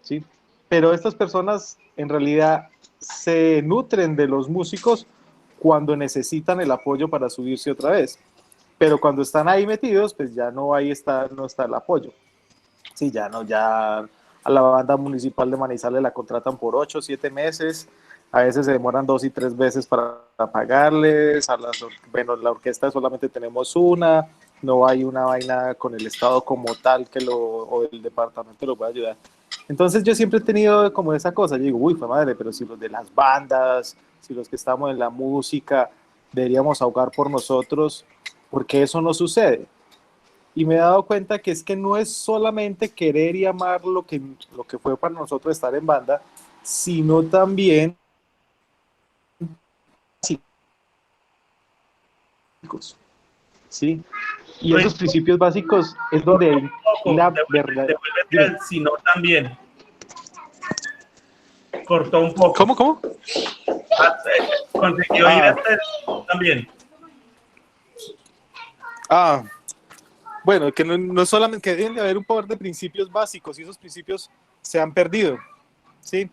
¿sí? Pero estas personas en realidad se nutren de los músicos cuando necesitan el apoyo para subirse otra vez. Pero cuando están ahí metidos, pues ya no no está el apoyo. Sí, ya a la banda municipal de Manizales la contratan por 8 o 7 meses, a veces se demoran 2 y 3 veces para pagarles, bueno, la orquesta solamente tenemos una, no hay una vaina con el Estado como tal o el departamento lo puede ayudar. Entonces yo siempre he tenido como esa cosa, yo digo, uy, fue madre, pero si los de las bandas, si los que estamos en la música, deberíamos ahogar por nosotros, ¿por qué eso no sucede? Y me he dado cuenta que es que no es solamente querer y amar lo que fue para nosotros estar en banda, sino también básicos, ¿sí? Y esos principios básicos es donde hay la verdad. Devuélvete al sino también. Cortó un poco. ¿Cómo? Consiguió ir hasta el también. Bueno, que no solamente que deben de haber un par de principios básicos y esos principios se han perdido, ¿sí?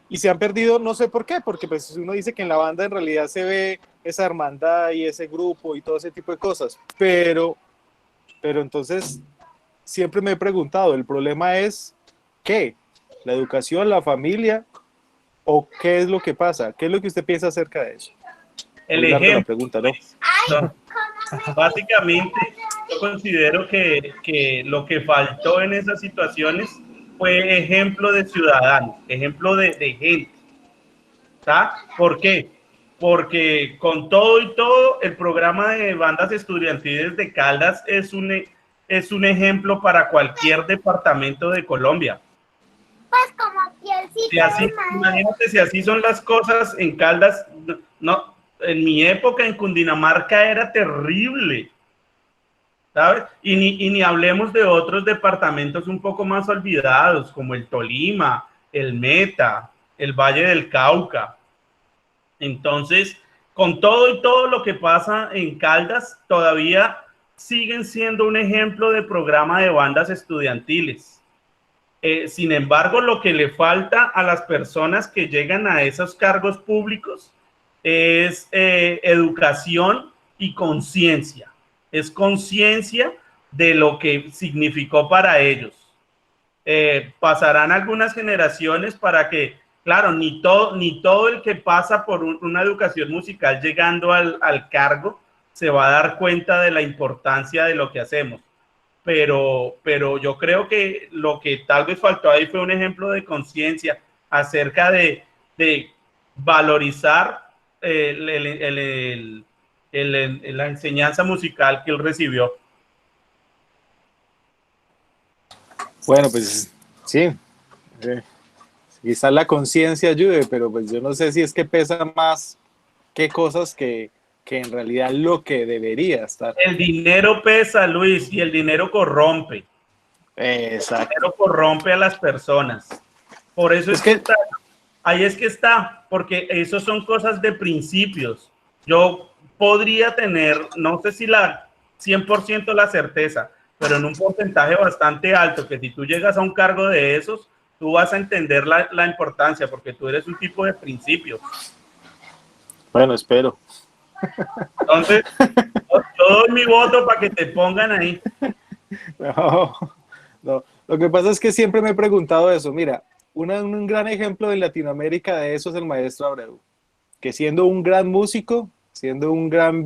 Y se han perdido, no sé por qué, porque pues uno dice que en la banda en realidad se ve esa hermandad y ese grupo y todo ese tipo de cosas, pero entonces siempre me he preguntado, ¿el problema es qué? ¿La educación, la familia o qué es lo que pasa? ¿Qué es lo que usted piensa acerca de eso? El ejemplo. La ejemplo. pregunta, ¿no? Básicamente, yo considero que lo que faltó en esas situaciones fue ejemplo de ciudadanos, ejemplo de gente. ¿Está? ¿Por qué? Porque con todo y todo, el programa de bandas estudiantiles de Caldas es un ejemplo para cualquier departamento de Colombia. Pues como pielcita. Si así, imagínate si así son las cosas en Caldas, no, en mi época en Cundinamarca era terrible, ¿sabes? Y ni hablemos de otros departamentos un poco más olvidados, como el Tolima, el Meta, el Valle del Cauca. Entonces, con todo y todo lo que pasa en Caldas, todavía siguen siendo un ejemplo de programa de bandas estudiantiles. Sin embargo, lo que le falta a las personas que llegan a esos cargos públicos es educación y conciencia. Es conciencia de lo que significó para ellos. Pasarán algunas generaciones para que, claro, ni todo el que pasa por una educación musical llegando al cargo se va a dar cuenta de la importancia de lo que hacemos. Pero yo creo que lo que tal vez faltó ahí fue un ejemplo de conciencia acerca de valorizar la enseñanza musical que él recibió. Bueno, pues sí, quizás la conciencia ayude, pero pues yo no sé si es que pesa más que cosas que en realidad lo que debería estar. El dinero pesa, Luis, y el dinero corrompe. Exacto. El dinero corrompe a las personas. Por eso es que está, ahí es que está, porque eso son cosas de principios. Yo podría tener, no sé si 100% la certeza, pero en un porcentaje bastante alto, que si tú llegas a un cargo de esos, tú vas a entender la importancia, porque tú eres un tipo de principios. Bueno, espero. Entonces, yo doy mi voto para que te pongan ahí. No. Lo que pasa es que siempre me he preguntado eso. Mira, un gran ejemplo de Latinoamérica de eso es el maestro Abreu, que siendo un gran músico, siendo un gran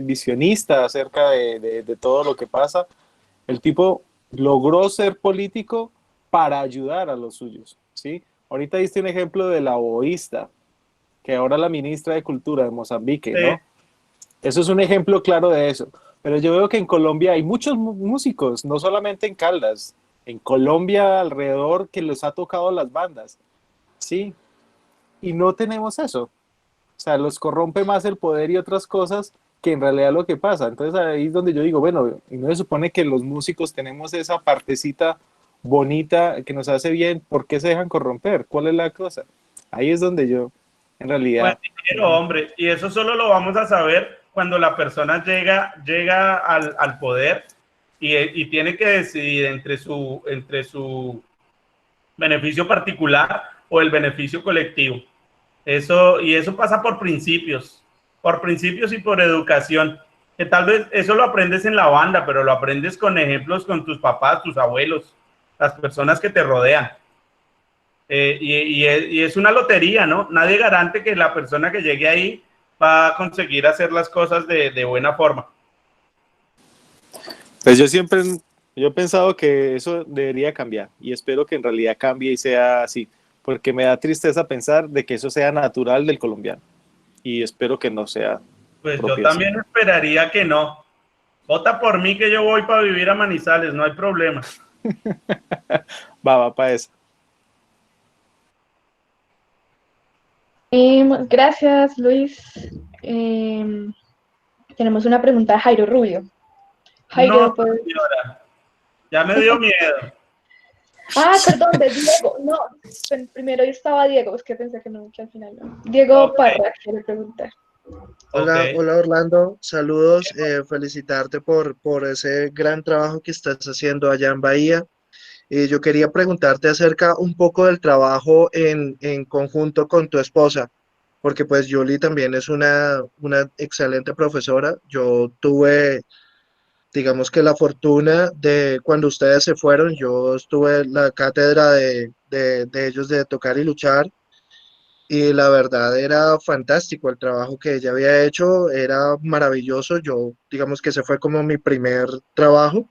visionista acerca de todo lo que pasa, el tipo logró ser político para ayudar a los suyos, ¿sí? Ahorita diste un ejemplo de la oboísta, que ahora la ministra de Cultura de Mozambique, Sí. ¿no? Eso es un ejemplo claro de eso. Pero yo veo que en Colombia hay muchos músicos, no solamente en Caldas, en Colombia alrededor que les ha tocado las bandas, ¿sí? Y no tenemos eso. O sea, los corrompe más el poder y otras cosas que en realidad lo que pasa. Entonces ahí es donde yo digo, bueno, y no se supone que los músicos tenemos esa partecita bonita que nos hace bien, ¿por qué se dejan corromper? ¿Cuál es la cosa? Ahí es donde yo, en Pues realidad, dinero, hombre, y eso solo lo vamos a saber cuando la persona llega al poder y tiene que decidir entre su beneficio particular o el beneficio colectivo. Y eso pasa por principios y por educación, que tal vez eso lo aprendes en la banda, pero lo aprendes con ejemplos con tus papás, tus abuelos, las personas que te rodean. Y es una lotería, ¿no? Nadie garante que la persona que llegue ahí va a conseguir hacer las cosas de buena forma. pues yo he pensado que eso debería cambiar y espero que en realidad cambie y sea así, porque me da tristeza pensar de que eso sea natural del colombiano y espero que no sea Pues yo propio así. también esperaría que no. Vota por mí que yo voy para vivir a Manizales, no hay problema. Va para eso. Gracias, Luis. Tenemos una pregunta de Jairo Rubio. Jairo, No, pues... señora, ya me dio miedo. Ah, perdón, de Diego. No, primero estaba Diego, es que pensé que no, que al final no. Diego Ok, Parra quiere preguntar. ok. Hola, hola Orlando, saludos, felicitarte por ese gran trabajo que estás haciendo allá en Bahía. Yo quería preguntarte acerca un poco del trabajo en conjunto con tu esposa, porque pues Julie también es una excelente profesora. Yo tuve, digamos que la fortuna de cuando ustedes se fueron, yo estuve en la cátedra de ellos de tocar y luchar. Y la verdad era fantástico el trabajo que ella había hecho, era maravilloso. Yo, digamos que ese fue como mi primer trabajo.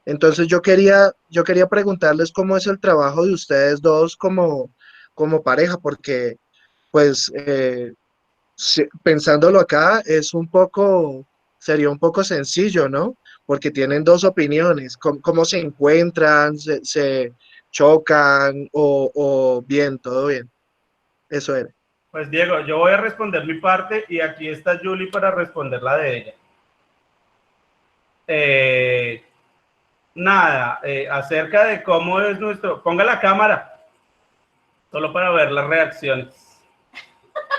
Entonces yo quería preguntarles cómo es el trabajo de ustedes dos como pareja, porque pues pensándolo acá sería un poco sencillo, ¿no? Porque tienen dos opiniones, cómo se encuentran, se chocan o bien, todo bien. Eso era. Pues Diego, yo voy a responder mi parte y aquí está Julie para responder la de ella. Eh, Nada, acerca de cómo es nuestro... Ponga la cámara, solo para ver las reacciones,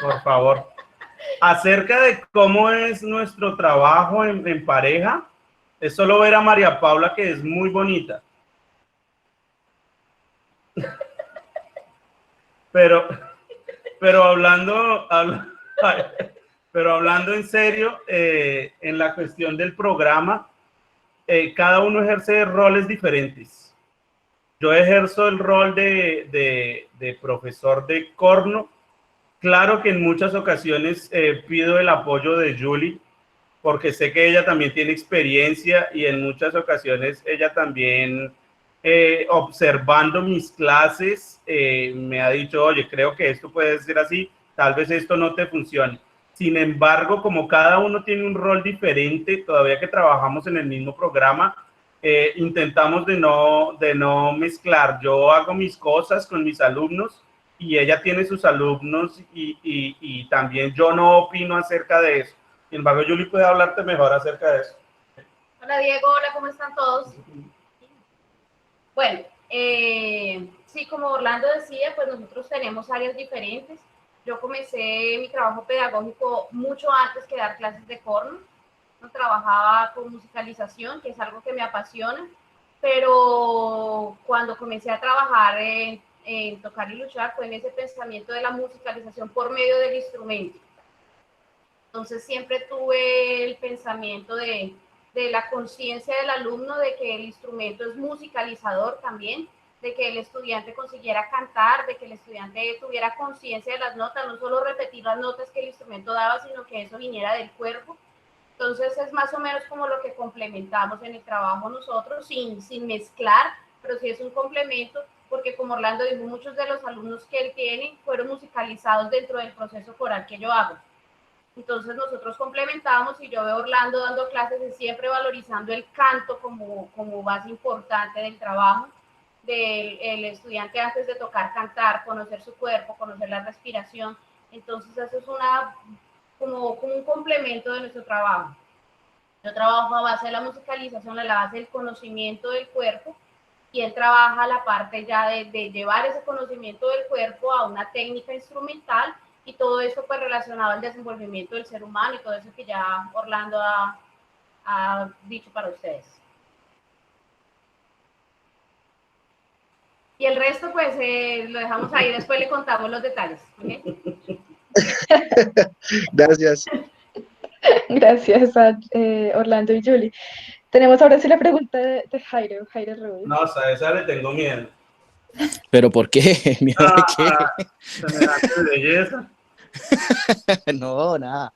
por favor. Acerca de cómo es nuestro trabajo en pareja, es solo ver a María Paula, que es muy bonita. Pero, pero pero hablando en serio, en la cuestión del programa, cada uno ejerce roles diferentes. Yo ejerzo el rol de profesor de corno. Claro que en muchas ocasiones pido el apoyo de Julie, porque sé que ella también tiene experiencia y en muchas ocasiones ella también, observando mis clases, me ha dicho, oye, creo que esto puede ser así, tal vez esto no te funcione. Sin embargo, como cada uno tiene un rol diferente, todavía que trabajamos en el mismo programa, intentamos de no mezclar. Yo hago mis cosas con mis alumnos y ella tiene sus alumnos y también yo no opino acerca de eso. Sin embargo, Julie puede hablarte mejor acerca de eso. Hola Diego, hola, ¿cómo están todos? Bueno, sí, como Orlando decía, pues nosotros tenemos áreas diferentes. Yo comencé mi trabajo pedagógico mucho antes que dar clases de corno. No trabajaba con musicalización, que es algo que me apasiona, pero cuando comencé a trabajar en tocar y luchar fue en ese pensamiento de la musicalización por medio del instrumento. Entonces siempre tuve el pensamiento de la conciencia del alumno de que el instrumento es musicalizador también, de que el estudiante consiguiera cantar, de que el estudiante tuviera conciencia de las notas, no solo repetir las notas que el instrumento daba, sino que eso viniera del cuerpo. Entonces es más o menos como lo que complementamos en el trabajo nosotros, sin mezclar, pero sí es un complemento. porque como Orlando dijo, muchos de los alumnos que él tiene fueron musicalizados dentro del proceso coral que yo hago. Entonces nosotros complementamos y yo veo a Orlando dando clases y siempre valorizando el canto como base importante del trabajo del estudiante antes de tocar cantar, conocer su cuerpo, conocer la respiración. Entonces eso es como un complemento de nuestro trabajo. Yo trabajo a base de la musicalización, a la base del conocimiento del cuerpo, y él trabaja la parte ya de llevar ese conocimiento del cuerpo a una técnica instrumental, y todo esto pues relacionado al desenvolvimiento del ser humano y todo eso que ya Orlando ha dicho para ustedes. Y el resto pues lo dejamos ahí, después le contamos los detalles. ¿Okay? Gracias. Gracias a Orlando y Julie. Tenemos ahora sí la pregunta de Jairo Rubio. No, a esa le tengo miedo. ¿Pero por qué? ¿Miedo de qué? Semejante belleza. No, nada.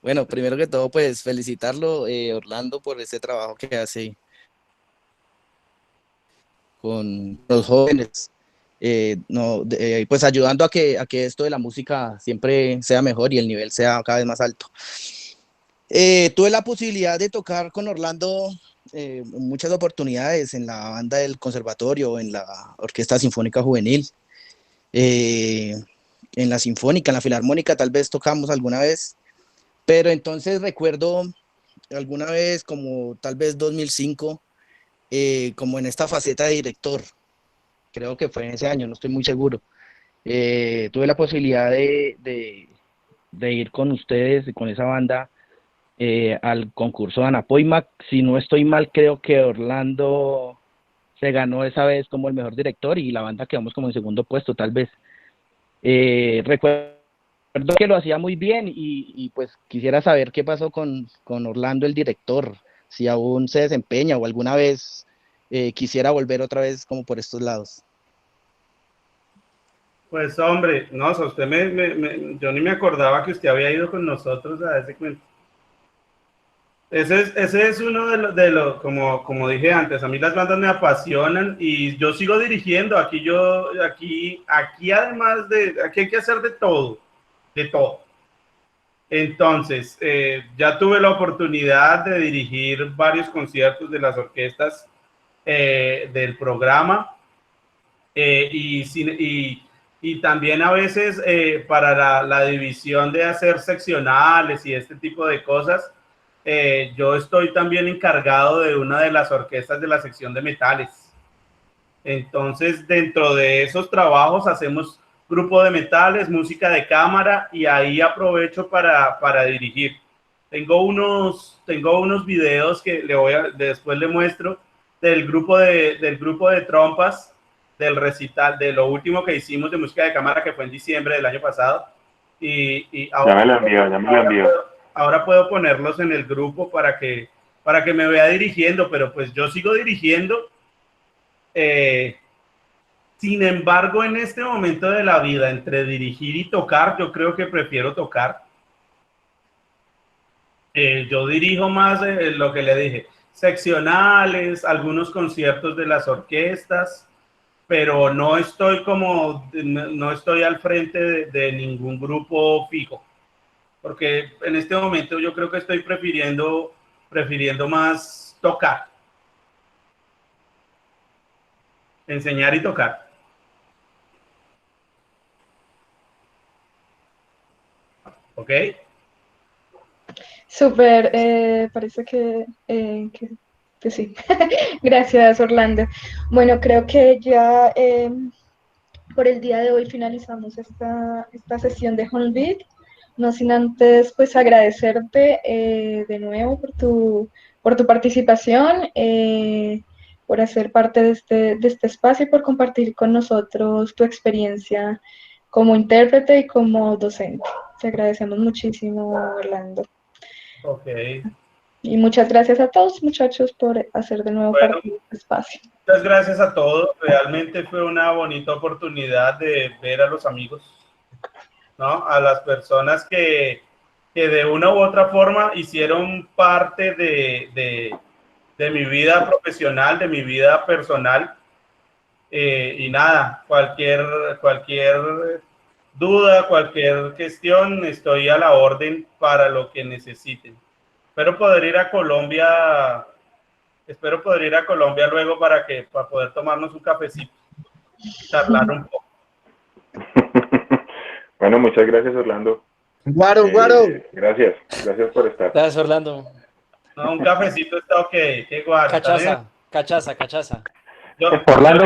Bueno, primero que todo, pues felicitarlo, Orlando, por ese trabajo que hace con los jóvenes, pues ayudando a que esto de la música siempre sea mejor y el nivel sea cada vez más alto. Tuve la posibilidad de tocar con Orlando muchas oportunidades en la banda del conservatorio, en la Orquesta Sinfónica Juvenil, en la Sinfónica, en la Filarmónica, tal vez tocamos alguna vez, pero entonces recuerdo alguna vez, como tal vez 2005, como en esta faceta de director, creo que fue en ese año, no estoy muy seguro. Tuve la posibilidad de ir con ustedes y con esa banda al concurso de Anapoima. Si no estoy mal, creo que Orlando se ganó esa vez como el mejor director y la banda quedamos como en segundo puesto, tal vez. Recuerdo que lo hacía muy bien y pues quisiera saber qué pasó con Orlando, el director, si aún se desempeña o alguna vez quisiera volver otra vez como por estos lados. Pues hombre, no, o sea, usted yo ni me acordaba que usted había ido con nosotros a ese cuento. Ese es uno de los como dije antes, a mí las bandas me apasionan y yo sigo dirigiendo. Aquí además aquí hay que hacer de todo. Entonces, ya tuve la oportunidad de dirigir varios conciertos de las orquestas del programa y también a veces para la división de hacer seccionales y este tipo de cosas. Yo estoy también encargado de una de las orquestas de la sección de metales. Entonces, dentro de esos trabajos hacemos grupo de metales, música de cámara, y ahí aprovecho para dirigir. Tengo unos videos que después le muestro del grupo de trompas, del recital, de lo último que hicimos de música de cámara, que fue en diciembre del año pasado. Y ahora, ya me lo envió. Ahora puedo ponerlos en el grupo para que me vea dirigiendo, pero pues yo sigo dirigiendo. Sin embargo, en este momento de la vida, entre dirigir y tocar, yo creo que prefiero tocar. Yo dirijo más lo que le dije, seccionales, algunos conciertos de las orquestas, pero no estoy al frente de ningún grupo fijo. Porque en este momento yo creo que estoy prefiriendo más tocar, enseñar y tocar. ¿Ok? Súper, parece que sí. Gracias, Orlando. Bueno, creo que ya por el día de hoy finalizamos esta sesión de Hornbeat. No sin antes pues agradecerte de nuevo por tu participación, por hacer parte de este espacio y por compartir con nosotros tu experiencia como intérprete y como docente. Te agradecemos muchísimo, Orlando. Ok. Y muchas gracias a todos, muchachos, por hacer de nuevo parte de este espacio. Muchas gracias a todos. Realmente fue una bonita oportunidad de ver a los amigos, ¿no? A las personas que de una u otra forma hicieron parte de mi vida profesional, de mi vida personal. Y nada, cualquier duda, cualquier cuestión, estoy a la orden para lo que necesiten. Espero poder ir a Colombia luego para poder tomarnos un cafecito, charlar un poco. Bueno, muchas gracias, Orlando. Guaro. Gracias por estar. Gracias, Orlando. No, un cafecito está ok. Qué guaro. Cachaza. Yo- Orlando,